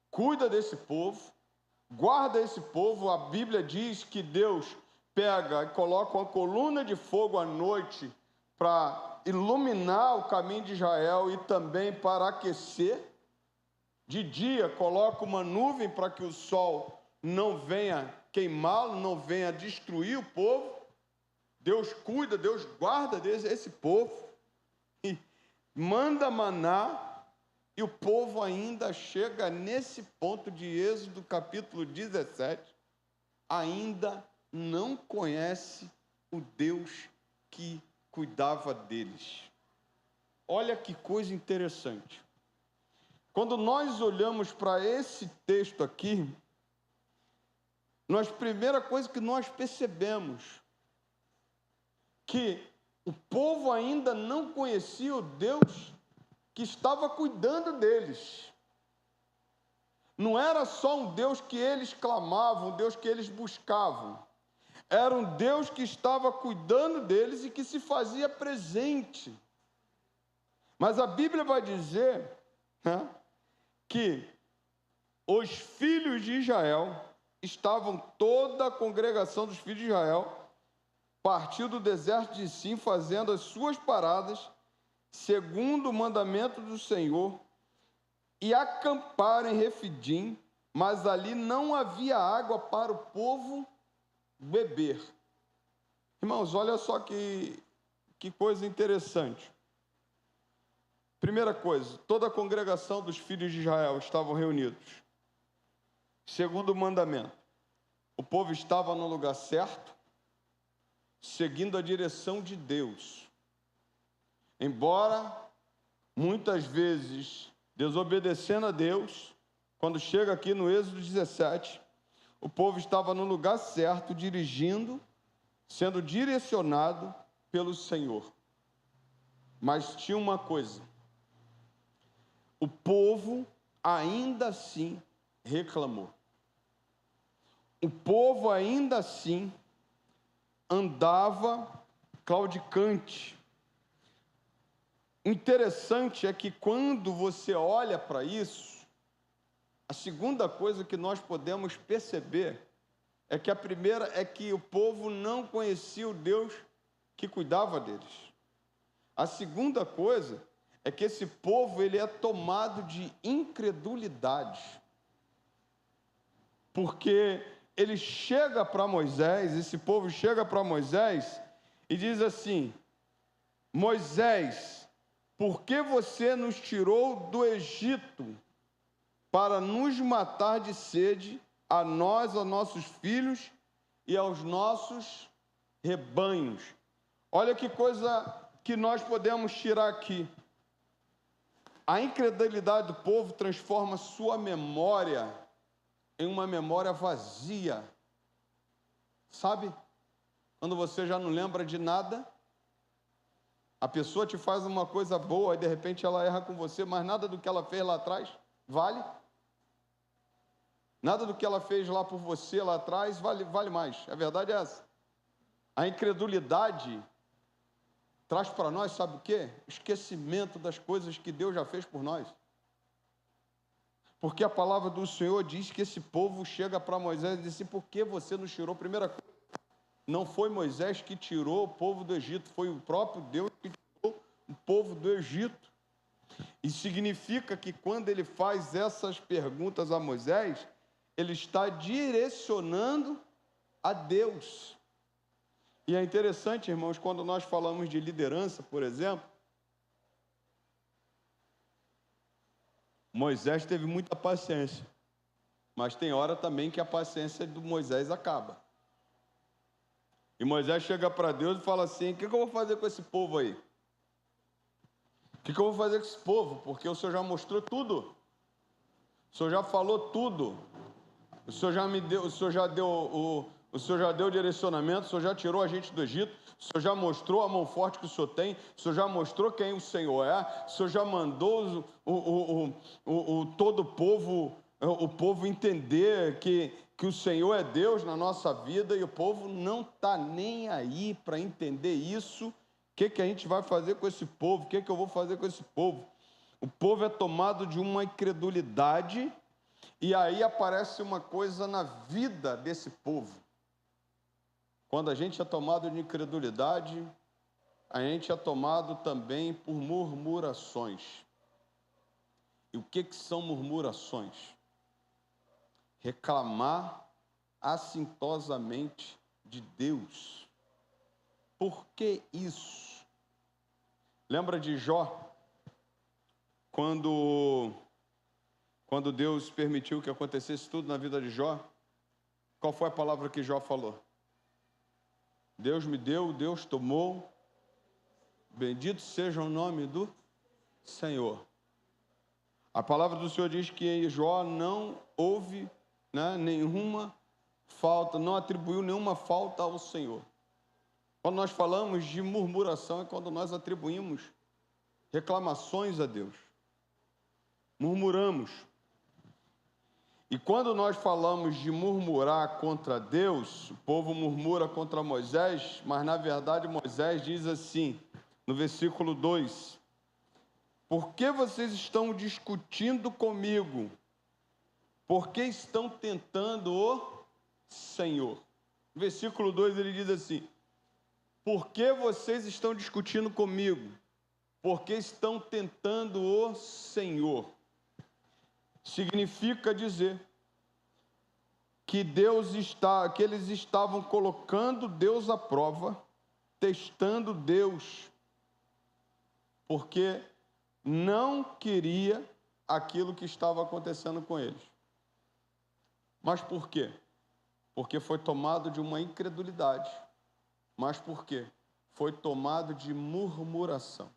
cuida desse povo, guarda esse povo. A Bíblia diz que Deus pega e coloca uma coluna de fogo à noite para iluminar o caminho de Israel e também para aquecer. De dia coloca uma nuvem para que o sol não venha queimá-lo, não venha destruir o povo. Deus cuida, Deus guarda esse povo e manda maná, e o povo ainda chega nesse ponto de Êxodo capítulo 17, ainda não conhece o Deus que cuidava deles. Olha que coisa interessante. Quando nós olhamos para esse texto aqui, primeira coisa que nós percebemos, que o povo ainda não conhecia o Deus que estava cuidando deles. Não era só um Deus que eles clamavam, um Deus que eles buscavam. Era um Deus que estava cuidando deles e que se fazia presente. Mas a Bíblia vai dizer, né, que os filhos de Israel estavam, toda a congregação dos filhos de Israel, partiu do deserto de Sim, fazendo as suas paradas, segundo o mandamento do Senhor, e acamparam em Refidim, mas ali não havia água para o povo beber. Irmãos, olha só que coisa interessante. Primeira coisa, toda a congregação dos filhos de Israel estavam reunidos. Segundo o mandamento, o povo estava no lugar certo, seguindo a direção de Deus. Embora, muitas vezes, desobedecendo a Deus, quando chega aqui no Êxodo 17, o povo estava no lugar certo, dirigindo, sendo direcionado pelo Senhor. Mas tinha uma coisa: o povo ainda assim reclamou. O povo ainda assim andava claudicante. Interessante é que quando você olha para isso, a segunda coisa que nós podemos perceber é que a primeira é que o povo não conhecia o Deus que cuidava deles. A segunda coisa é que esse povo ele é tomado de incredulidade. Porque ele chega para Moisés, esse povo chega para Moisés e diz assim: Moisés, por que você nos tirou do Egito para nos matar de sede, a nós, aos nossos filhos e aos nossos rebanhos? Olha que coisa que nós podemos tirar aqui? A incredulidade do povo transforma sua memória em uma memória vazia. Sabe? Quando você já não lembra de nada, a pessoa te faz uma coisa boa e de repente ela erra com você, mas nada do que ela fez lá atrás vale. Nada do que ela fez lá por você lá atrás vale mais. A verdade é essa. A incredulidade traz para nós, sabe o quê? Esquecimento das coisas que Deus já fez por nós. Porque a palavra do Senhor diz que esse povo chega para Moisés e diz assim: por que você nos tirou? Primeira coisa, não foi Moisés que tirou o povo do Egito, foi o próprio Deus que tirou o povo do Egito. E significa que quando ele faz essas perguntas a Moisés, ele está direcionando a Deus. E é interessante, irmãos, quando nós falamos de liderança, por exemplo, Moisés teve muita paciência, mas tem hora também que a paciência do Moisés acaba. E Moisés chega para Deus e fala assim: o que eu vou fazer com esse povo aí? O que eu vou fazer com esse povo? Porque o Senhor já mostrou tudo. O Senhor já falou tudo. O Senhor já me deu, o Senhor já deu o direcionamento, o Senhor já tirou a gente do Egito, o Senhor já mostrou a mão forte que o Senhor tem, o Senhor já mostrou quem o Senhor é, o Senhor já mandou todo o povo entender que o Senhor é Deus na nossa vida, e o povo não está nem aí para entender isso. O que a gente vai fazer com esse povo? O que eu vou fazer com esse povo? O povo é tomado de uma incredulidade, e aí aparece uma coisa na vida desse povo. Quando a gente é tomado de incredulidade, a gente é tomado também por murmurações. E o que são murmurações? Reclamar assintosamente de Deus. Por que isso? Lembra de Jó? Quando Deus permitiu que acontecesse tudo na vida de Jó, qual foi a palavra que Jó falou? Deus me deu, Deus tomou, bendito seja o nome do Senhor. A palavra do Senhor diz que em Jó não houve nenhuma falta, não atribuiu nenhuma falta ao Senhor. Quando nós falamos de murmuração, é quando nós atribuímos reclamações a Deus. Murmuramos. E quando nós falamos de murmurar contra Deus, o povo murmura contra Moisés, mas na verdade Moisés diz assim, no versículo 2: por que vocês estão discutindo comigo? Por que estão tentando o Senhor? No versículo 2 ele diz assim: por que vocês estão discutindo comigo? Porque estão tentando o Senhor. Significa dizer que eles estavam colocando Deus à prova, testando Deus, porque não queria aquilo que estava acontecendo com eles. Mas por quê? Porque foi tomado de uma incredulidade. Mas por quê? Foi tomado de murmuração.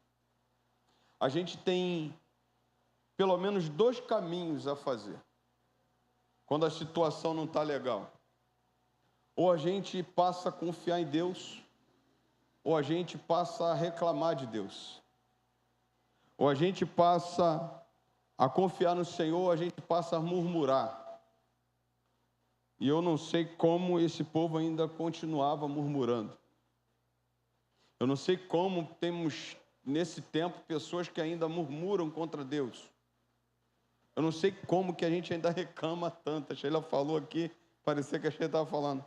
A gente tem pelo menos 2 caminhos a fazer quando a situação não está legal. Ou a gente passa a confiar em Deus, ou a gente passa a reclamar de Deus. Ou a gente passa a confiar no Senhor, ou a gente passa a murmurar. E eu não sei como esse povo ainda continuava murmurando. Eu não sei como temos nesse tempo pessoas que ainda murmuram contra Deus. Eu não sei como que a gente ainda reclama tanto. A Sheila falou aqui, parecia que a Sheila estava falando.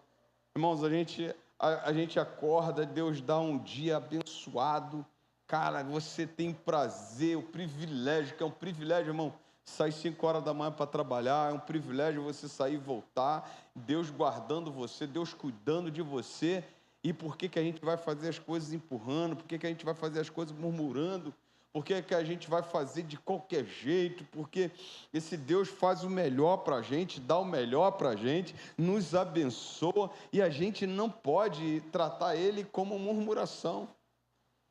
Irmãos, a gente acorda, Deus dá um dia abençoado. Cara, você tem prazer, o privilégio, que é um privilégio, irmão, sair 5 horas da manhã para trabalhar, é um privilégio você sair e voltar, Deus guardando você, Deus cuidando de você. E por que a gente vai fazer as coisas empurrando? Por que a gente vai fazer as coisas murmurando? Por que a gente vai fazer de qualquer jeito? Porque esse Deus faz o melhor para a gente, dá o melhor para a gente, nos abençoa, e a gente não pode tratar Ele como murmuração.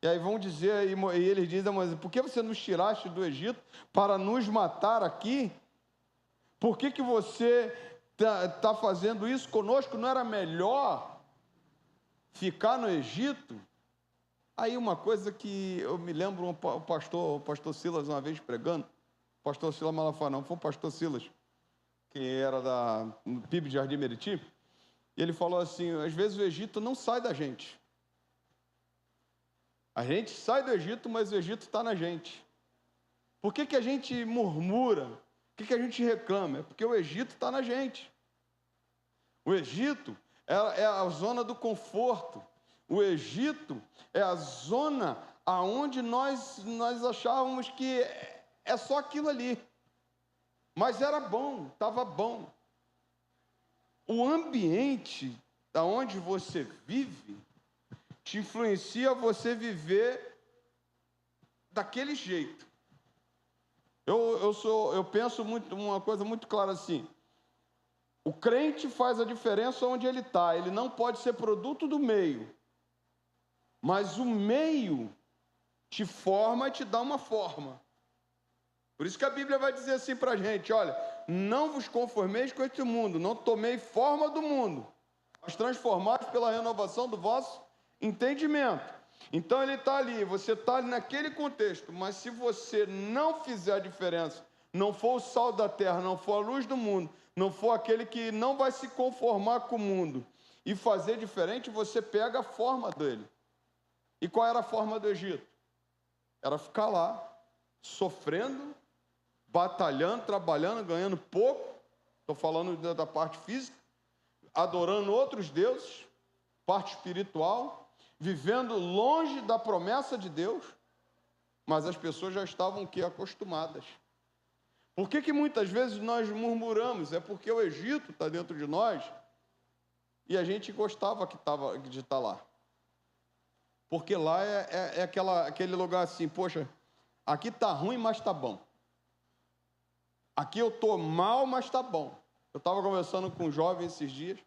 E aí vão dizer, e eles dizem a Moisés, por que você nos tiraste do Egito para nos matar aqui? Por que você está fazendo isso conosco? Não era melhor ficar no Egito? Aí uma coisa que eu me lembro, o pastor Silas uma vez pregando, o pastor Silas Malafaia, não, foi o pastor Silas, que era da PIB de Jardim Meriti, e ele falou assim, às vezes o Egito não sai da gente. A gente sai do Egito, mas o Egito está na gente. Por que a gente murmura? Por que a gente reclama? É porque o Egito está na gente. O Egito é a zona do conforto. O Egito é a zona aonde nós achávamos que é só aquilo ali. Mas era bom, estava bom. O ambiente aonde você vive te influencia a você viver daquele jeito. Eu penso muito, uma coisa muito clara assim. O crente faz a diferença onde ele está. Ele não pode ser produto do meio. Mas o meio te forma e te dá uma forma. Por isso que a Bíblia vai dizer assim para a gente, olha, não vos conformeis com este mundo, não tomei forma do mundo, mas transformados pela renovação do vosso entendimento. Então ele está ali, você está ali naquele contexto, mas se você não fizer a diferença, não for o sal da terra, não for a luz do mundo, não for aquele que não vai se conformar com o mundo e fazer diferente, você pega a forma dele. E qual era a forma do Egito? Era ficar lá, sofrendo, batalhando, trabalhando, ganhando pouco, estou falando da parte física, adorando outros deuses, parte espiritual, vivendo longe da promessa de Deus, mas as pessoas já estavam o quê? Acostumadas. Por que muitas vezes nós murmuramos? É porque o Egito está dentro de nós e a gente gostava de estar lá. Porque lá é aquele lugar assim, poxa, aqui está ruim, mas está bom. Aqui eu estou mal, mas está bom. Eu estava conversando com um jovem esses dias,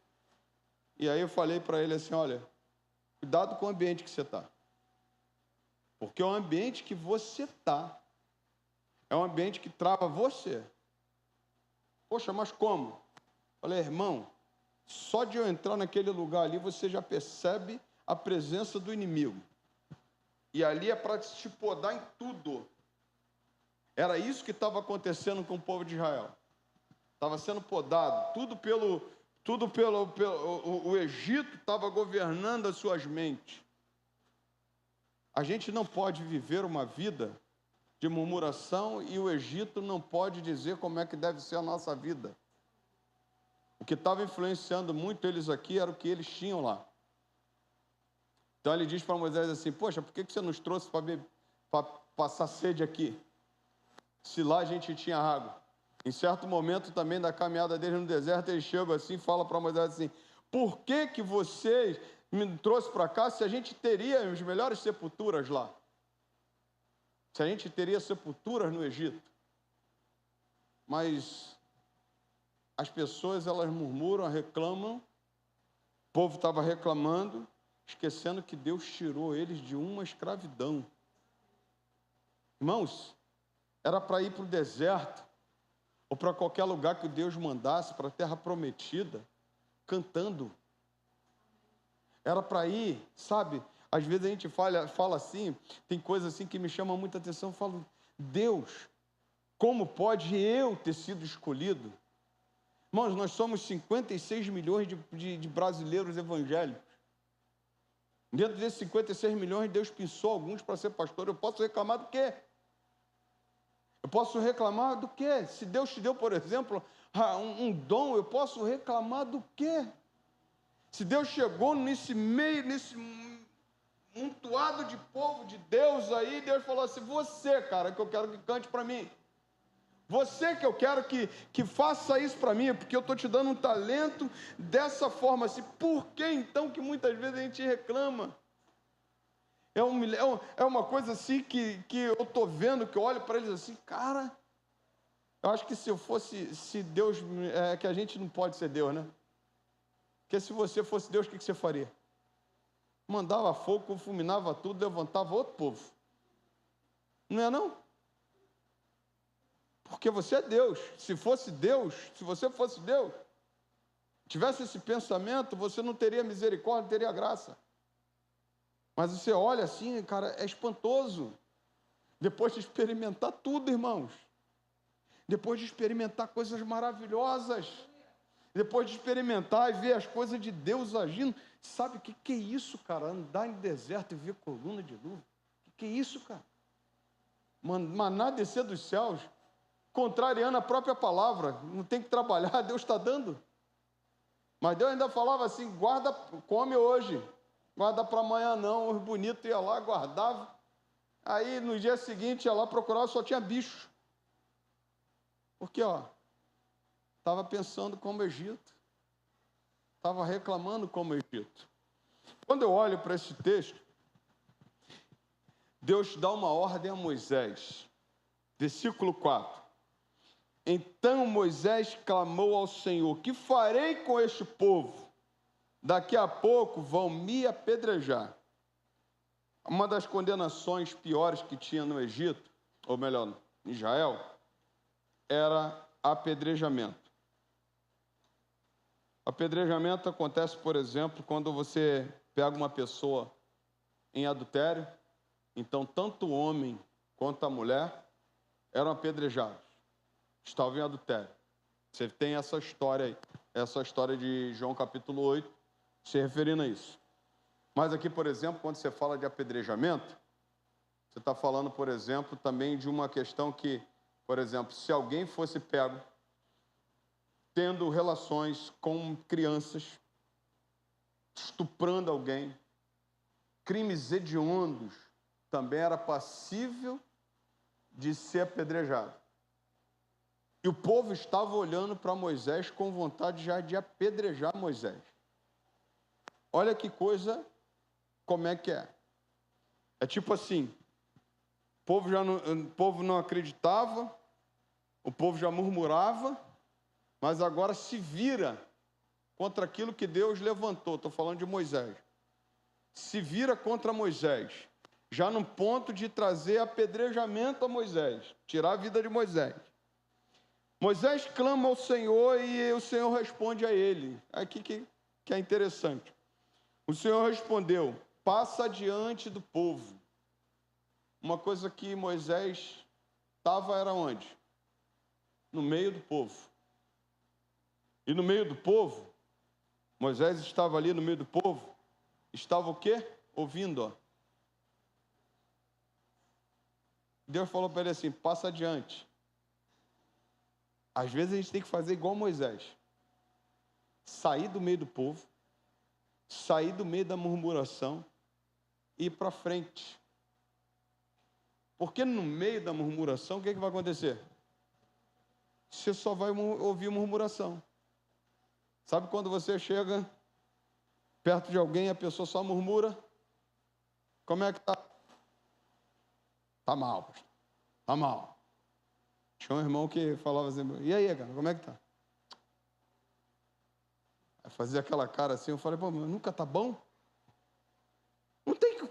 e aí eu falei para ele assim, olha, cuidado com o ambiente que você está. Porque o ambiente que você está é um ambiente que trava você. Poxa, mas como? Falei, irmão, só de eu entrar naquele lugar ali, você já percebe a presença do inimigo. E ali é para te podar em tudo. Era isso que estava acontecendo com o povo de Israel. Estava sendo podado, o Egito estava governando as suas mentes. A gente não pode viver uma vida de murmuração e o Egito não pode dizer como é que deve ser a nossa vida. O que estava influenciando muito eles aqui era o que eles tinham lá. Então ele diz para Moisés assim, poxa, por que você nos trouxe para passar sede aqui? Se lá a gente tinha água. Em certo momento também da caminhada deles no deserto, eles chegam assim e falam para Moisés assim, por que vocês me trouxe para cá se a gente teria as melhores sepulturas lá? Se a gente teria sepulturas no Egito? Mas as pessoas, elas murmuram, reclamam, o povo estava reclamando, esquecendo que Deus tirou eles de uma escravidão. Irmãos, era para ir para o deserto, ou para qualquer lugar que Deus mandasse, para a terra prometida, cantando. Era para ir, sabe? Às vezes a gente fala assim, tem coisas assim que me chamam muita atenção, eu falo, Deus, como pode eu ter sido escolhido? Irmãos, nós somos 56 milhões de brasileiros evangélicos. Dentro desses 56 milhões, Deus pensou alguns para ser pastor. Eu posso reclamar do quê? Eu posso reclamar do quê? Se Deus te deu, por exemplo, um dom, eu posso reclamar do quê? Se Deus chegou nesse meio, nesse montoado de povo de Deus aí, Deus falou assim, você, cara, que eu quero que cante para mim. Você que eu quero que faça isso para mim, porque eu estou te dando um talento dessa forma. Assim, por que então que muitas vezes a gente reclama? É uma coisa assim que eu estou vendo, que eu olho para eles assim, cara, eu acho que se Deus, que a gente não pode ser Deus, né? Porque se você fosse Deus, o que você faria? mandava fogo, fulminava tudo, levantava outro povo. Não é não? Porque você é Deus. Se fosse Deus, se você fosse Deus, tivesse esse pensamento, você não teria misericórdia, não teria graça. Mas você olha assim, cara, é espantoso. Depois de experimentar tudo, irmãos. Depois de experimentar coisas maravilhosas. Depois de experimentar e ver as coisas de Deus agindo. Sabe o que é isso, cara? Andar em deserto e ver coluna de nuvem. O que é isso, cara? Maná descer dos céus, contrariando a própria palavra. Não tem que trabalhar, Deus está dando. Mas Deus ainda falava assim, guarda, come hoje. Guarda para amanhã não. Os bonitos iam lá, guardavam. Aí no dia seguinte ia lá procurar, só tinha bicho. Porque, estava pensando como Egito. Estava reclamando como Egito. Quando eu olho para esse texto, Deus dá uma ordem a Moisés. Versículo 4. Então Moisés clamou ao Senhor, que farei com este povo? Daqui a pouco vão me apedrejar. Uma das condenações piores que tinha no Egito, ou melhor, em Israel, era apedrejamento. Apedrejamento acontece, por exemplo, quando você pega uma pessoa em adultério, então tanto o homem quanto a mulher eram apedrejados, estavam em adultério. Você tem essa história aí, essa história de João capítulo 8, se referindo a isso. Mas aqui, por exemplo, quando você fala de apedrejamento, você está falando, por exemplo, também de uma questão que, por exemplo, se alguém fosse pego tendo relações com crianças, estuprando alguém, crimes hediondos, também era passível de ser apedrejado. E o povo estava olhando para Moisés com vontade já de apedrejar Moisés. Olha que coisa, como é que é? É tipo assim, o povo não acreditava, o povo já murmurava, mas agora se vira contra aquilo que Deus levantou. Estou falando de Moisés. Se vira contra Moisés, já no ponto de trazer apedrejamento a Moisés, tirar a vida de Moisés. Moisés clama ao Senhor e o Senhor responde a ele. Aqui que é interessante. O Senhor respondeu, passa adiante do povo. Uma coisa que Moisés estava era onde? No meio do povo. E no meio do povo, Moisés estava ali no meio do povo, estava o quê? Ouvindo, Deus falou para ele assim, passa adiante. Às vezes a gente tem que fazer igual Moisés. Sair do meio do povo, sair do meio da murmuração e ir para frente. Porque no meio da murmuração, o que vai acontecer? Você só vai ouvir murmuração. Sabe quando você chega perto de alguém e a pessoa só murmura? Como é que tá? Tá mal, pastor. Tá mal. Tinha um irmão que falava assim, e aí, cara, como é que tá? Aí fazia aquela cara assim, eu falei, pô, mas nunca tá bom?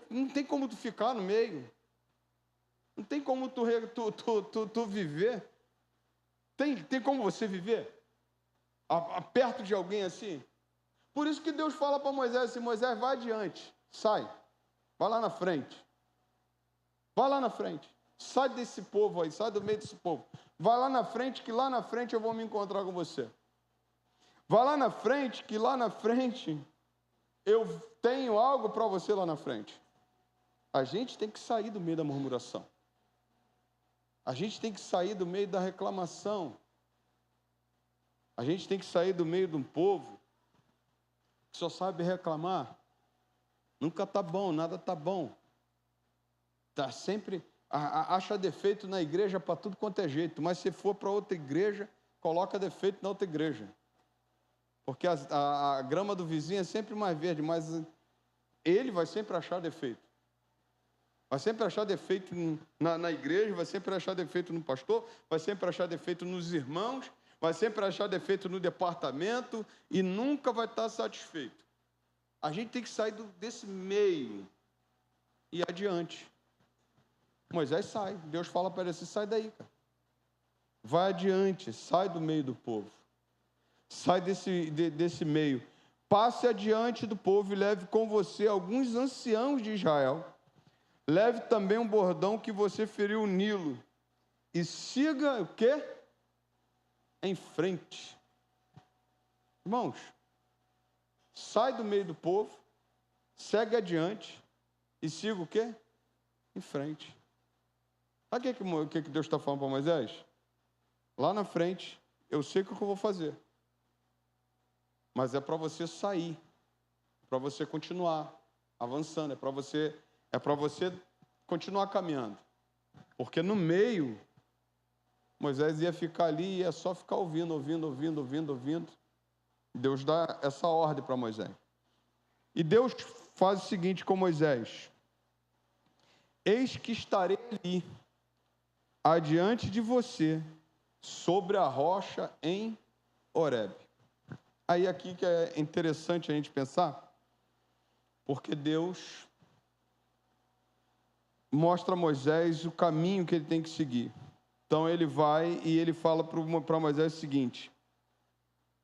Não tem como tu ficar no meio. Não tem como tu viver. Tem como você viver? Perto de alguém assim? Por isso que Deus fala para Moisés assim, Moisés, vai adiante, sai, vai lá na frente. Vai lá na frente. Sai desse povo aí, sai do meio desse povo. Vai lá na frente, que lá na frente eu vou me encontrar com você. Vai lá na frente, que lá na frente eu tenho algo para você lá na frente. A gente tem que sair do meio da murmuração. A gente tem que sair do meio da reclamação. A gente tem que sair do meio de um povo que só sabe reclamar. Nunca está bom, nada está bom. Está sempre... acha defeito na igreja para tudo quanto é jeito, mas se for para outra igreja, coloca defeito na outra igreja. Porque a grama do vizinho é sempre mais verde, mas ele vai sempre achar defeito. Vai sempre achar defeito na igreja, vai sempre achar defeito no pastor, vai sempre achar defeito nos irmãos, vai sempre achar defeito no departamento e nunca vai estar satisfeito. A gente tem que sair desse meio e adiante. Moisés sai. Deus fala para ele assim, sai daí, cara. Vai adiante, sai do meio do povo. Sai desse meio. Passe adiante do povo e leve com você alguns anciãos de Israel. Leve também um bordão que você feriu o Nilo. E siga o quê? Em frente. Irmãos, sai do meio do povo, segue adiante e siga o quê? Em frente. Sabe o que Deus está falando para Moisés? Lá na frente, eu sei o que eu vou fazer. Mas é para você sair, para você continuar avançando, é para você continuar caminhando. Porque no meio, Moisés ia ficar ali e ia só ficar ouvindo. Deus dá essa ordem para Moisés. E Deus faz o seguinte com Moisés: eis que estarei ali, adiante de você, sobre a rocha em Horebe. Aí aqui que é interessante a gente pensar, porque Deus mostra a Moisés o caminho que ele tem que seguir. Então ele vai e ele fala para Moisés o seguinte: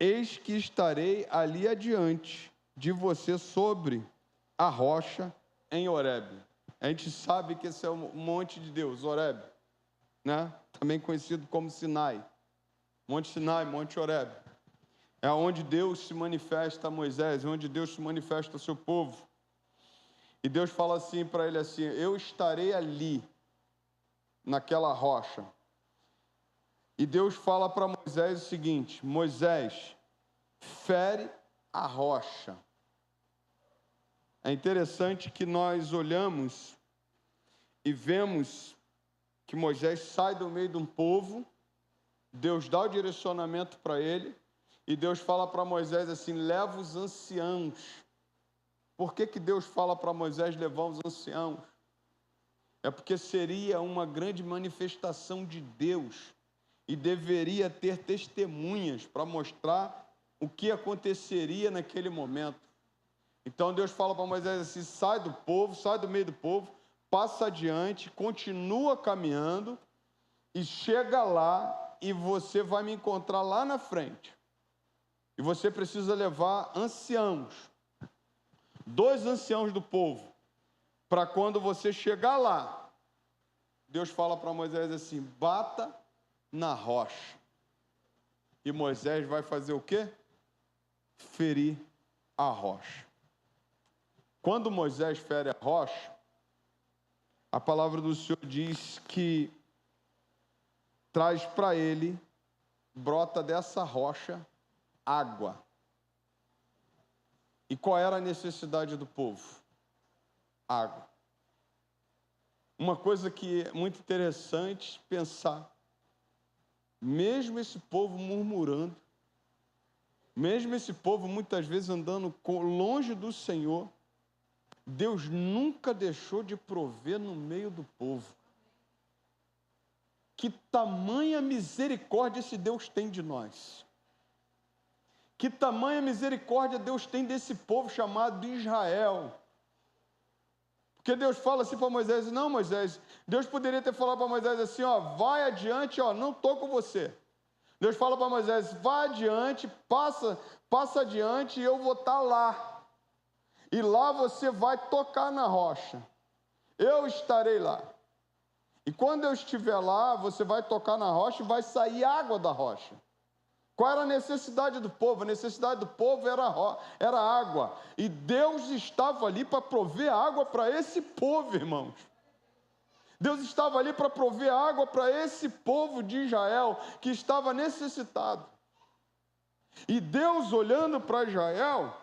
eis que estarei ali adiante de você sobre a rocha em Horebe. A gente sabe que esse é o monte de Deus, Horebe, né? Também conhecido como Sinai. Monte Sinai, Monte Horebe. É onde Deus se manifesta a Moisés, é onde Deus se manifesta ao seu povo. E Deus fala assim para ele assim: eu estarei ali, naquela rocha. E Deus fala para Moisés o seguinte: Moisés, fere a rocha. É interessante que nós olhamos e vemos que Moisés sai do meio de um povo, Deus dá o direcionamento para ele, e Deus fala para Moisés assim: leva os anciãos. Por que Deus fala para Moisés levar os anciãos? É porque seria uma grande manifestação de Deus e deveria ter testemunhas para mostrar o que aconteceria naquele momento. Então Deus fala para Moisés assim: sai do povo, sai do meio do povo, passa adiante, continua caminhando e chega lá e você vai me encontrar lá na frente. E você precisa levar anciãos, 2 anciãos do povo, para quando você chegar lá, Deus fala para Moisés assim: bata na rocha. E Moisés vai fazer o quê? Ferir a rocha. Quando Moisés fere a rocha, a palavra do Senhor diz que traz para ele, brota dessa rocha, água. E qual era a necessidade do povo? Água. Uma coisa que é muito interessante pensar, mesmo esse povo murmurando, mesmo esse povo muitas vezes andando longe do Senhor, Deus nunca deixou de prover no meio do povo. Que tamanha misericórdia esse Deus tem de nós. Que tamanha misericórdia Deus tem desse povo chamado Israel. Porque Deus fala assim para Moisés: não, Moisés, Deus poderia ter falado para Moisés assim, ó, vai adiante, ó, não estou com você. Deus fala para Moisés: vai adiante, passa adiante e eu vou estar lá. E lá você vai tocar na rocha. Eu estarei lá. E quando eu estiver lá, você vai tocar na rocha e vai sair água da rocha. Qual era a necessidade do povo? A necessidade do povo era água. E Deus estava ali para prover água para esse povo, irmãos. Deus estava ali para prover água para esse povo de Israel que estava necessitado. E Deus, olhando para Israel,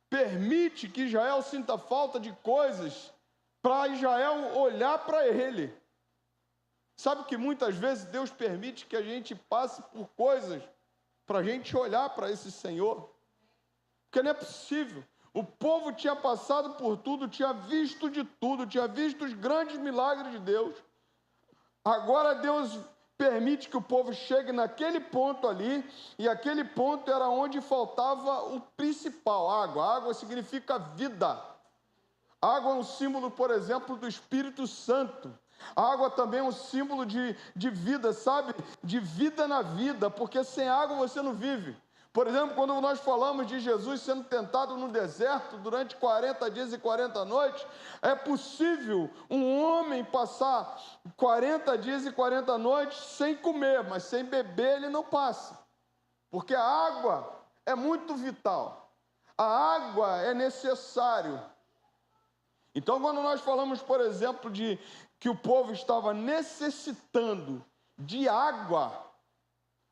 permite que Israel sinta falta de coisas para Israel olhar para ele. Sabe que muitas vezes Deus permite que a gente passe por coisas para a gente olhar para esse Senhor? Porque não é possível. O povo tinha passado por tudo, tinha visto de tudo, tinha visto os grandes milagres de Deus. Agora Deus permite que o povo chegue naquele ponto ali, e aquele ponto era onde faltava o principal, água. Água significa vida. Água é um símbolo, por exemplo, do Espírito Santo. A água também é um símbolo de vida, sabe? De vida na vida, porque sem água você não vive. Por exemplo, quando nós falamos de Jesus sendo tentado no deserto durante 40 dias e 40 noites, é possível um homem passar 40 dias e 40 noites sem comer, mas sem beber ele não passa. Porque a água é muito vital. A água é necessário. Então, quando nós falamos, por exemplo, de que o povo estava necessitando de água,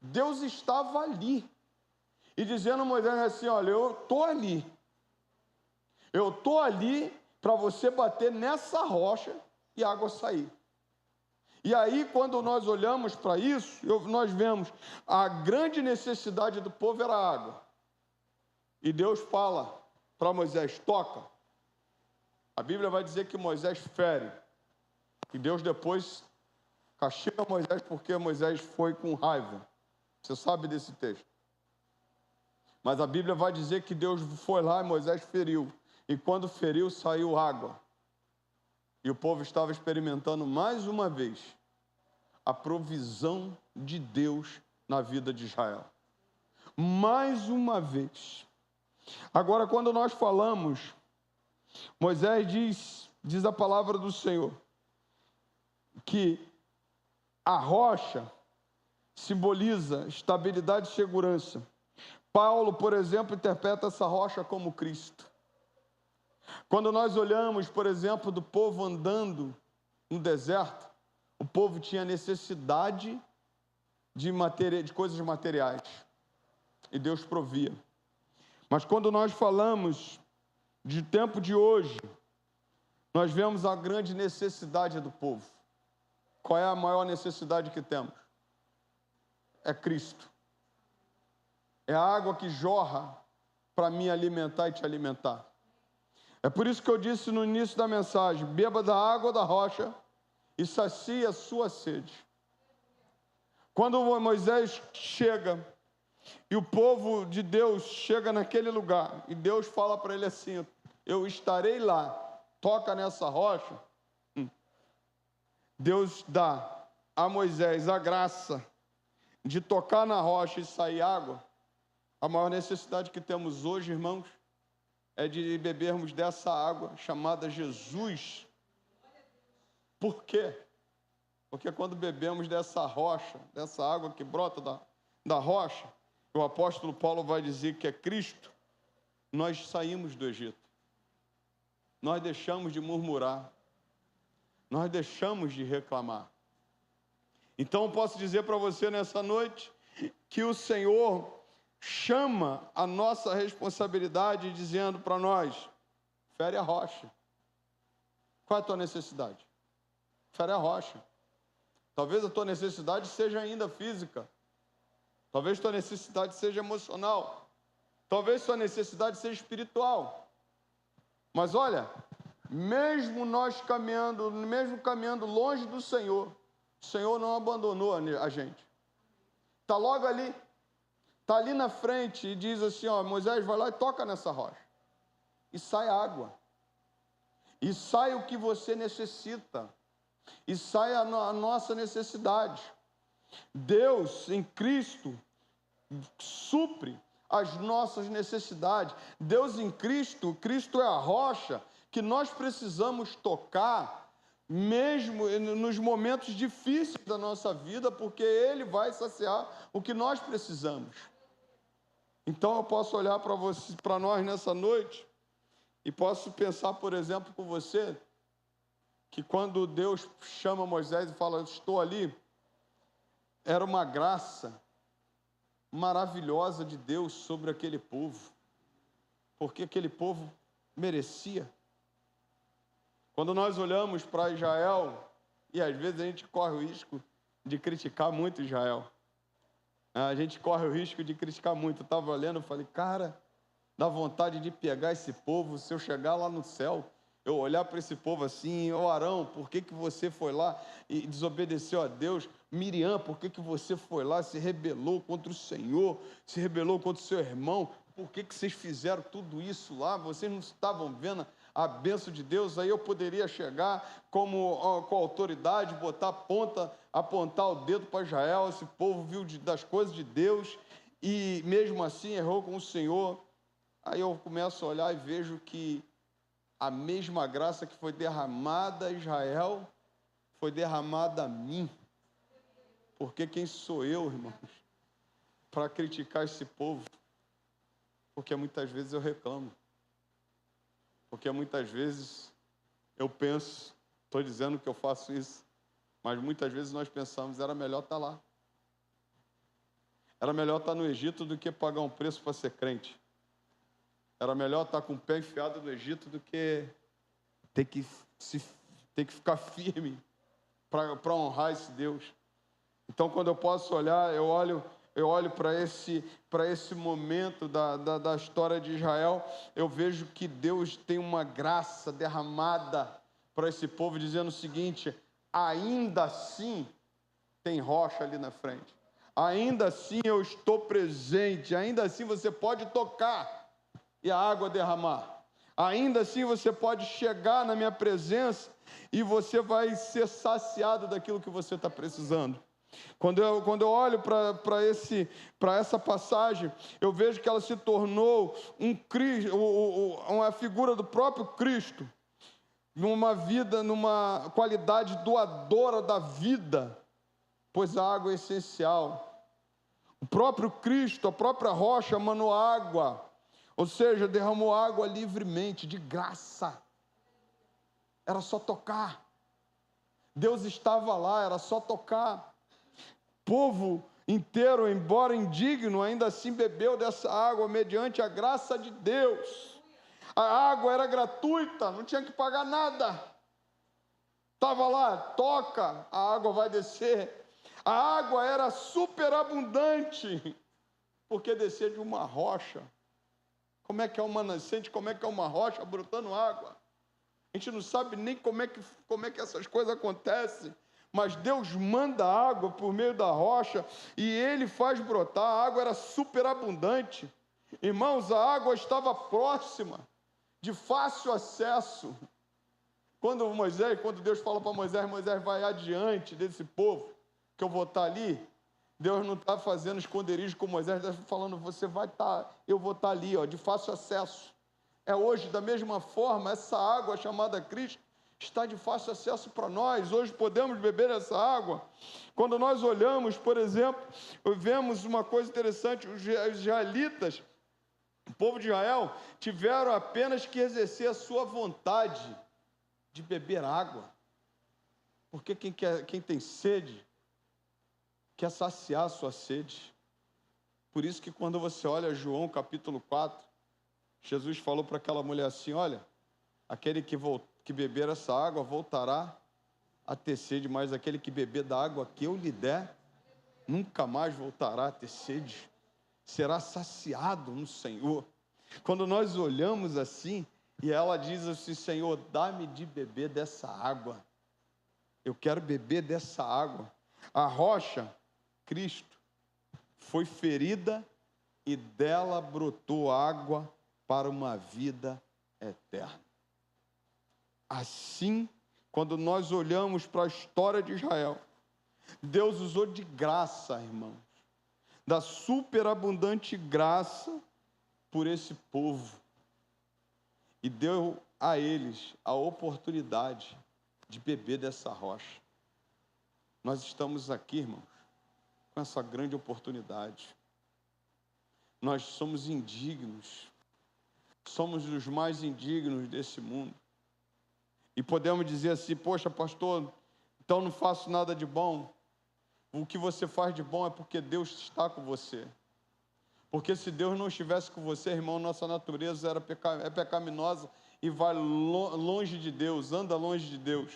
Deus estava ali. E dizendo a Moisés assim, olha, eu estou ali para você bater nessa rocha e a água sair. E aí, quando nós olhamos para isso, nós vemos a grande necessidade do povo era a água. E Deus fala para Moisés, toca. A Bíblia vai dizer que Moisés fere. E Deus depois castiga Moisés porque Moisés foi com raiva. Você sabe desse texto. Mas a Bíblia vai dizer que Deus foi lá e Moisés feriu. E quando feriu, saiu água. E o povo estava experimentando mais uma vez a provisão de Deus na vida de Israel. Mais uma vez. Agora, quando nós falamos, Moisés diz a palavra do Senhor, que a rocha simboliza estabilidade e segurança. Paulo, por exemplo, interpreta essa rocha como Cristo. Quando nós olhamos, por exemplo, do povo andando no deserto, o povo tinha necessidade de coisas materiais. E Deus provia. Mas quando nós falamos de tempo de hoje, nós vemos a grande necessidade do povo. Qual é a maior necessidade que temos? É Cristo. É a água que jorra para me alimentar e te alimentar. É por isso que eu disse no início da mensagem, beba da água da rocha e sacie a sua sede. Quando Moisés chega e o povo de Deus chega naquele lugar e Deus fala para ele assim, eu estarei lá, toca nessa rocha. Deus dá a Moisés a graça de tocar na rocha e sair água. A maior necessidade que temos hoje, irmãos, é de bebermos dessa água chamada Jesus. Por quê? Porque quando bebemos dessa rocha, dessa água que brota da rocha, o apóstolo Paulo vai dizer que é Cristo, nós saímos do Egito. Nós deixamos de murmurar. Nós deixamos de reclamar. Então, eu posso dizer para você nessa noite que o Senhor chama a nossa responsabilidade dizendo para nós, fere a rocha. Qual é a tua necessidade? Fere a rocha. Talvez a tua necessidade seja ainda física. Talvez a tua necessidade seja emocional. Talvez a tua necessidade seja espiritual. Mas olha, mesmo nós caminhando longe do Senhor, o Senhor não abandonou a gente. Está logo ali. Está ali na frente e diz assim, ó, Moisés, vai lá e toca nessa rocha. E sai água. E sai o que você necessita. E sai a nossa necessidade. Deus, em Cristo, supre as nossas necessidades. Deus em Cristo, Cristo é a rocha que nós precisamos tocar, mesmo nos momentos difíceis da nossa vida, porque Ele vai saciar o que nós precisamos. Então eu posso olhar para nós nessa noite e posso pensar, por exemplo, com você, que quando Deus chama Moisés e fala, estou ali, era uma graça maravilhosa de Deus sobre aquele povo, porque aquele povo merecia. Quando nós olhamos para Israel, e às vezes a gente corre o risco de criticar muito Israel, a gente corre o risco de criticar muito. Eu estava lendo, eu falei, cara, dá vontade de pegar esse povo, se eu chegar lá no céu, eu olhar para esse povo assim, ô Arão, por que você foi lá e desobedeceu a Deus? Miriam, por que você foi lá, se rebelou contra o Senhor, se rebelou contra o seu irmão? Por que vocês fizeram tudo isso lá? Vocês não estavam vendo a bênção de Deus? Aí eu poderia chegar com autoridade, botar a ponta, apontar o dedo para Israel. Esse povo viu das coisas de Deus e mesmo assim errou com o Senhor. Aí eu começo a olhar e vejo que a mesma graça que foi derramada a Israel foi derramada a mim. Porque quem sou eu, irmãos, para criticar esse povo? Porque muitas vezes eu reclamo. Porque muitas vezes eu penso, estou dizendo que eu faço isso, mas muitas vezes nós pensamos, era melhor estar lá. Era melhor estar no Egito do que pagar um preço para ser crente. Era melhor estar com o pé enfiado no Egito do que ter que ficar firme para honrar esse Deus. Então, quando eu posso olhar, eu olho para esse momento da história de Israel, eu vejo que Deus tem uma graça derramada para esse povo, dizendo o seguinte: ainda assim tem rocha ali na frente, ainda assim eu estou presente, ainda assim você pode tocar e a água derramar, ainda assim você pode chegar na minha presença e você vai ser saciado daquilo que você está precisando. Quando eu olho para essa passagem, eu vejo que ela se tornou uma figura do próprio Cristo, numa qualidade doadora da vida, pois a água é essencial. O próprio Cristo, a própria rocha, manou água, ou seja, derramou água livremente, de graça. Era só tocar. Deus estava lá, era só tocar. O povo inteiro, embora indigno, ainda assim bebeu dessa água mediante a graça de Deus. A água era gratuita, não tinha que pagar nada. Estava lá, toca, a água vai descer. A água era superabundante, porque descia de uma rocha. Como é que é uma nascente, como é que é uma rocha brotando água? A gente não sabe nem como é que essas coisas acontecem. Mas Deus manda água por meio da rocha e Ele faz brotar. A água era superabundante. Irmãos, a água estava próxima, de fácil acesso. Quando Deus fala para Moisés, Moisés vai adiante desse povo, que eu vou estar ali, Deus não está fazendo esconderijo com Moisés, Deus está falando, eu vou estar ali, de fácil acesso. É hoje, da mesma forma, essa água chamada Cristo, está de fácil acesso para nós. Hoje podemos beber essa água. Quando nós olhamos, por exemplo, vemos uma coisa interessante: os israelitas, o povo de Israel, tiveram apenas que exercer a sua vontade de beber água. Porque quem tem sede, quer saciar a sua sede. Por isso que quando você olha João capítulo 4, Jesus falou para aquela mulher assim: olha, aquele que beber essa água voltará a ter sede, mas aquele que beber da água que eu lhe der, nunca mais voltará a ter sede, será saciado no Senhor. Quando nós olhamos assim, e ela diz assim: Senhor, dá-me de beber dessa água, eu quero beber dessa água. A rocha, Cristo, foi ferida e dela brotou água para uma vida eterna. Assim, quando nós olhamos para a história de Israel, Deus usou de graça, irmãos, da superabundante graça por esse povo, e deu a eles a oportunidade de beber dessa rocha. Nós estamos aqui, irmãos, com essa grande oportunidade. Nós somos indignos, somos os mais indignos desse mundo. E podemos dizer assim: poxa, pastor, então não faço nada de bom. O que você faz de bom é porque Deus está com você. Porque se Deus não estivesse com você, irmão, nossa natureza é pecaminosa e vai longe de Deus, anda longe de Deus.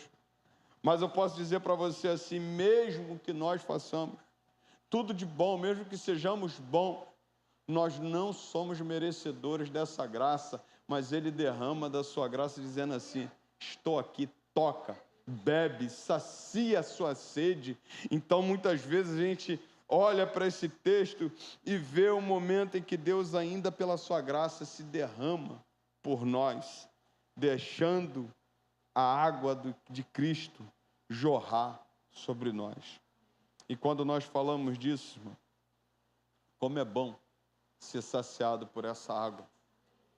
Mas eu posso dizer para você assim: mesmo que nós façamos tudo de bom, mesmo que sejamos bons, nós não somos merecedores dessa graça, mas Ele derrama da sua graça dizendo assim: estou aqui, toca, bebe, sacia a sua sede. Então, muitas vezes a gente olha para esse texto e vê o momento em que Deus ainda pela sua graça se derrama por nós, deixando a água de Cristo jorrar sobre nós. E quando nós falamos disso, irmão, como é bom ser saciado por essa água.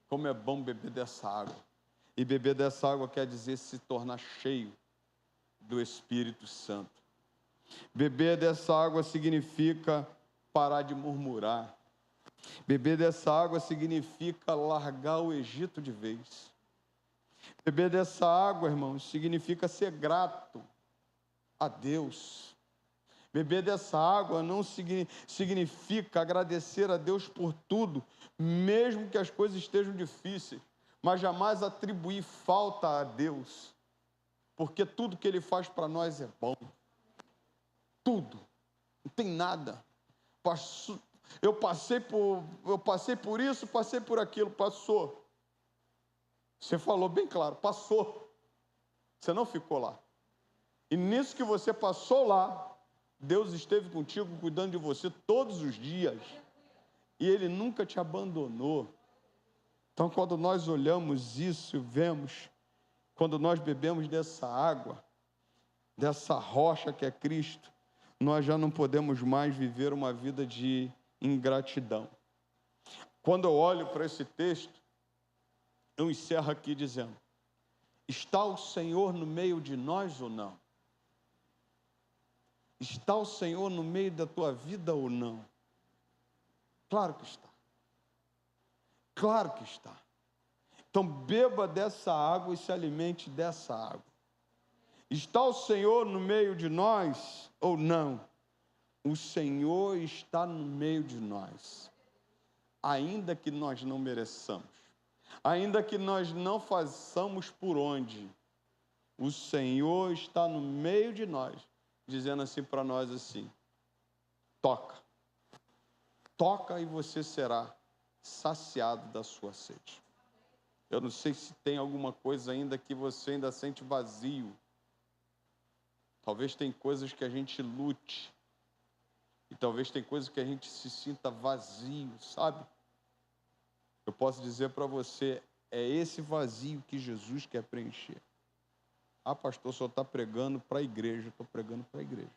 Como é bom beber dessa água. E beber dessa água quer dizer se tornar cheio do Espírito Santo. Beber dessa água significa parar de murmurar. Beber dessa água significa largar o Egito de vez. Beber dessa água, irmãos, significa ser grato a Deus. Beber dessa água não significa agradecer a Deus por tudo, mesmo que as coisas estejam difíceis, mas jamais atribuir falta a Deus, porque tudo que Ele faz para nós é bom. Tudo. Não tem nada. Eu passei por isso, passei por aquilo, passou. Você falou bem claro, passou. Você não ficou lá. E nisso que você passou lá, Deus esteve contigo, cuidando de você todos os dias. E Ele nunca te abandonou. Então, quando nós olhamos isso e vemos, quando nós bebemos dessa água, dessa rocha que é Cristo, nós já não podemos mais viver uma vida de ingratidão. Quando eu olho para esse texto, eu encerro aqui dizendo: está o Senhor no meio de nós ou não? Está o Senhor no meio da tua vida ou não? Claro que está. Claro que está. Então beba dessa água e se alimente dessa água. Está o Senhor no meio de nós ou não? O Senhor está no meio de nós. Ainda que nós não mereçamos. Ainda que nós não façamos por onde. O Senhor está no meio de nós. Dizendo assim para nós assim: toca. Toca e você será saciado da sua sede. Eu não sei se tem alguma coisa ainda que você ainda sente vazio. Talvez tem coisas que a gente lute. E talvez tem coisas que a gente se sinta vazio, sabe? Eu posso dizer para você, é esse vazio que Jesus quer preencher. Ah, pastor, só está pregando para a igreja. Estou pregando para a igreja.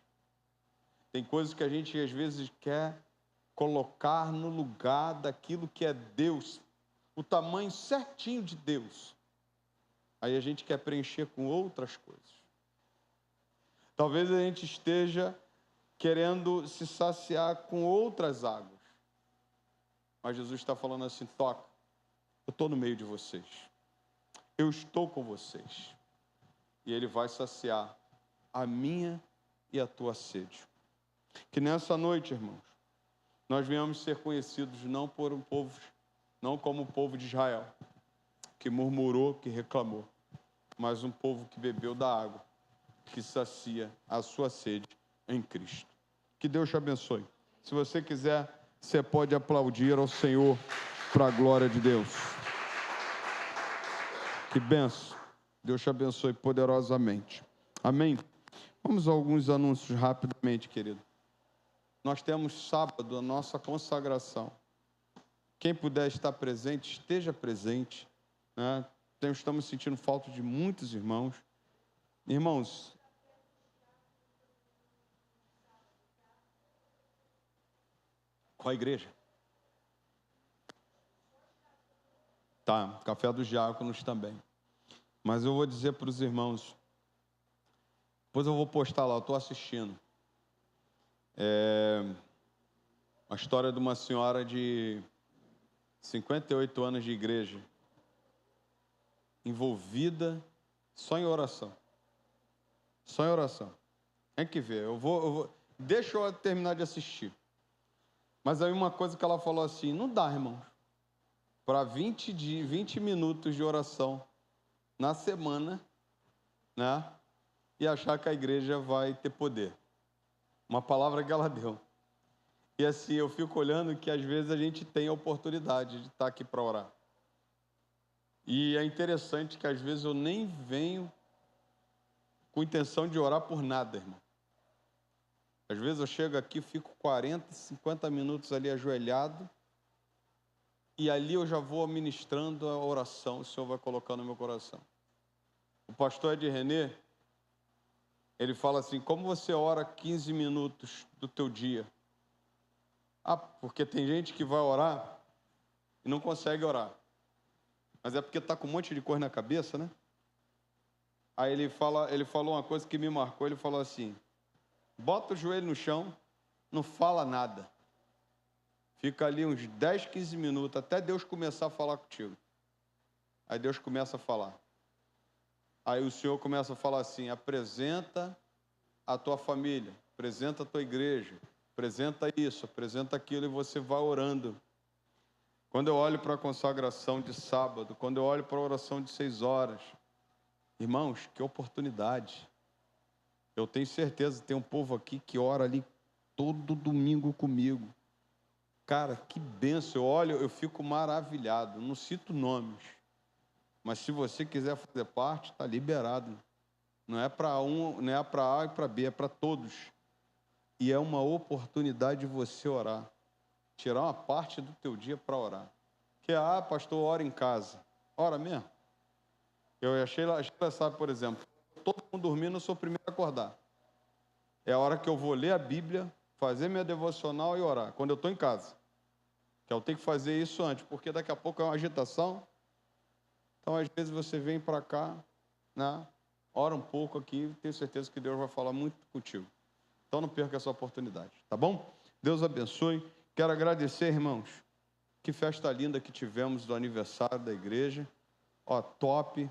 Tem coisas que a gente às vezes quer colocar no lugar daquilo que é Deus, o tamanho certinho de Deus. Aí a gente quer preencher com outras coisas. Talvez a gente esteja querendo se saciar com outras águas. Mas Jesus está falando assim: toca, eu estou no meio de vocês. Eu estou com vocês. E Ele vai saciar a minha e a tua sede. Que nessa noite, irmãos, nós venhamos ser conhecidos não por um povo, não como o povo de Israel, que murmurou, que reclamou, mas um povo que bebeu da água, que sacia a sua sede em Cristo. Que Deus te abençoe. Se você quiser, você pode aplaudir ao Senhor para a glória de Deus. Que benção. Deus te abençoe poderosamente. Amém? Vamos a alguns anúncios rapidamente, querido. Nós temos sábado a nossa consagração. Quem puder estar presente, esteja presente. Né? Estamos sentindo falta de muitos irmãos. Irmãos, qual a igreja? Tá, Café dos Diáconos também. Mas eu vou dizer para os irmãos, depois eu vou postar lá, eu estou assistindo. A história de uma senhora de 58 anos de igreja, envolvida só em oração. Só em oração. Tem que ver, deixa eu terminar de assistir. Mas aí uma coisa que ela falou assim: não dá, irmãos, para 20 minutos de oração na semana, né? E achar que a igreja vai ter poder. Uma palavra que ela deu. E assim, eu fico olhando que às vezes a gente tem a oportunidade de estar aqui para orar. E é interessante que às vezes eu nem venho com intenção de orar por nada, irmão. Às vezes eu chego aqui, fico 40, 50 minutos ali ajoelhado, e ali eu já vou ministrando a oração, o Senhor vai colocando no meu coração. O pastor Ed René, ele fala assim: como você ora 15 minutos do teu dia? Ah, porque tem gente que vai orar e não consegue orar. Mas é porque está com um monte de coisa na cabeça, né? Aí ele falou uma coisa que me marcou, ele falou assim: bota o joelho no chão, não fala nada. Fica ali uns 10, 15 minutos, até Deus começar a falar contigo. Aí Deus começa a falar. Aí o Senhor começa a falar assim: apresenta a tua família, apresenta a tua igreja, apresenta isso, apresenta aquilo, e você vai orando. Quando eu olho para a consagração de sábado, quando eu olho para a oração de 6 horas, irmãos, que oportunidade. Eu tenho certeza que tem um povo aqui que ora ali todo domingo comigo. Cara, que bênção. Eu olho, eu fico maravilhado. Não cito nomes, mas se você quiser fazer parte, está liberado. Não é para um, não é para A e para B, é para todos. E é uma oportunidade de você orar. Tirar uma parte do teu dia para orar. Que pastor, ora em casa. Ora mesmo. Eu achei engraçado, por exemplo, todo mundo dormindo, eu sou o primeiro a acordar. É a hora que eu vou ler a Bíblia, fazer minha devocional e orar, quando eu estou em casa. Que eu tenho que fazer isso antes, porque daqui a pouco é uma agitação. Então, às vezes, você vem para cá, né? Ora um pouco aqui, tenho certeza que Deus vai falar muito contigo. Então, não perca essa oportunidade, tá bom? Deus abençoe. Quero agradecer, irmãos. Que festa linda que tivemos do aniversário da igreja. Ó, top.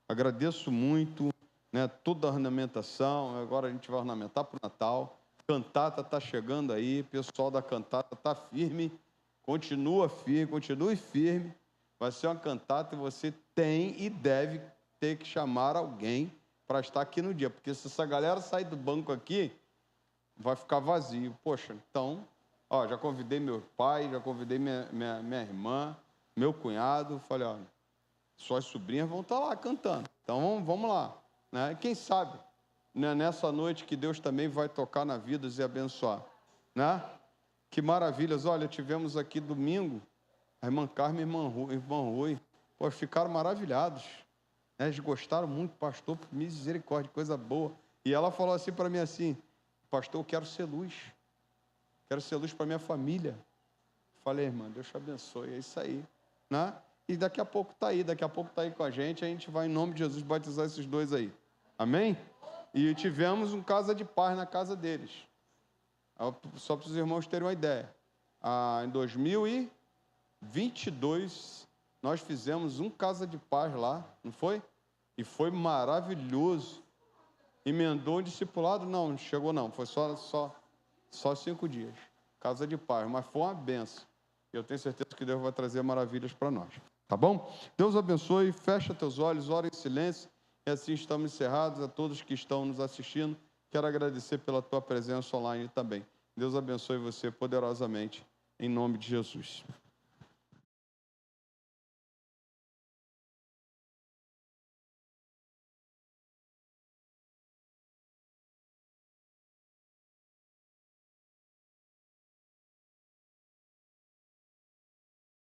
Agradeço muito, né? Toda a ornamentação. Agora a gente vai ornamentar para o Natal. Cantata está chegando aí. Pessoal da cantata está firme. Continua firme, continue firme. Vai ser uma cantata e você tem e deve ter que chamar alguém para estar aqui no dia. Porque se essa galera sair do banco aqui, vai ficar vazio. Poxa, então, ó, já convidei meu pai, já convidei minha irmã, meu cunhado. Falei, ó, suas sobrinhas vão estar lá cantando. Então, vamos lá. Né? Quem sabe, né, nessa noite que Deus também vai tocar na vida e abençoar. Né? Que maravilhas. Olha, tivemos aqui domingo a irmã Carmen e a irmã Rui. Pô, ficaram maravilhados. Né? Eles gostaram muito, pastor, misericórdia, coisa boa. E ela falou assim para mim assim: pastor, eu quero ser luz. Quero ser luz para minha família. Falei, irmã, Deus te abençoe. É isso aí. Né? E daqui a pouco está aí com a gente vai, em nome de Jesus, batizar esses dois aí. Amém? E tivemos um casa de paz na casa deles. Só para os irmãos terem uma ideia. Em 2022, nós fizemos um casa de paz lá, não foi? E foi maravilhoso. Emendou um discipulado? Não chegou não, foi só 5 dias. Casa de paz, mas foi uma benção. Eu tenho certeza que Deus vai trazer maravilhas para nós. Tá bom? Deus abençoe, fecha teus olhos, ora em silêncio. E assim estamos encerrados. A todos que estão nos assistindo, quero agradecer pela tua presença online também. Deus abençoe você poderosamente, em nome de Jesus.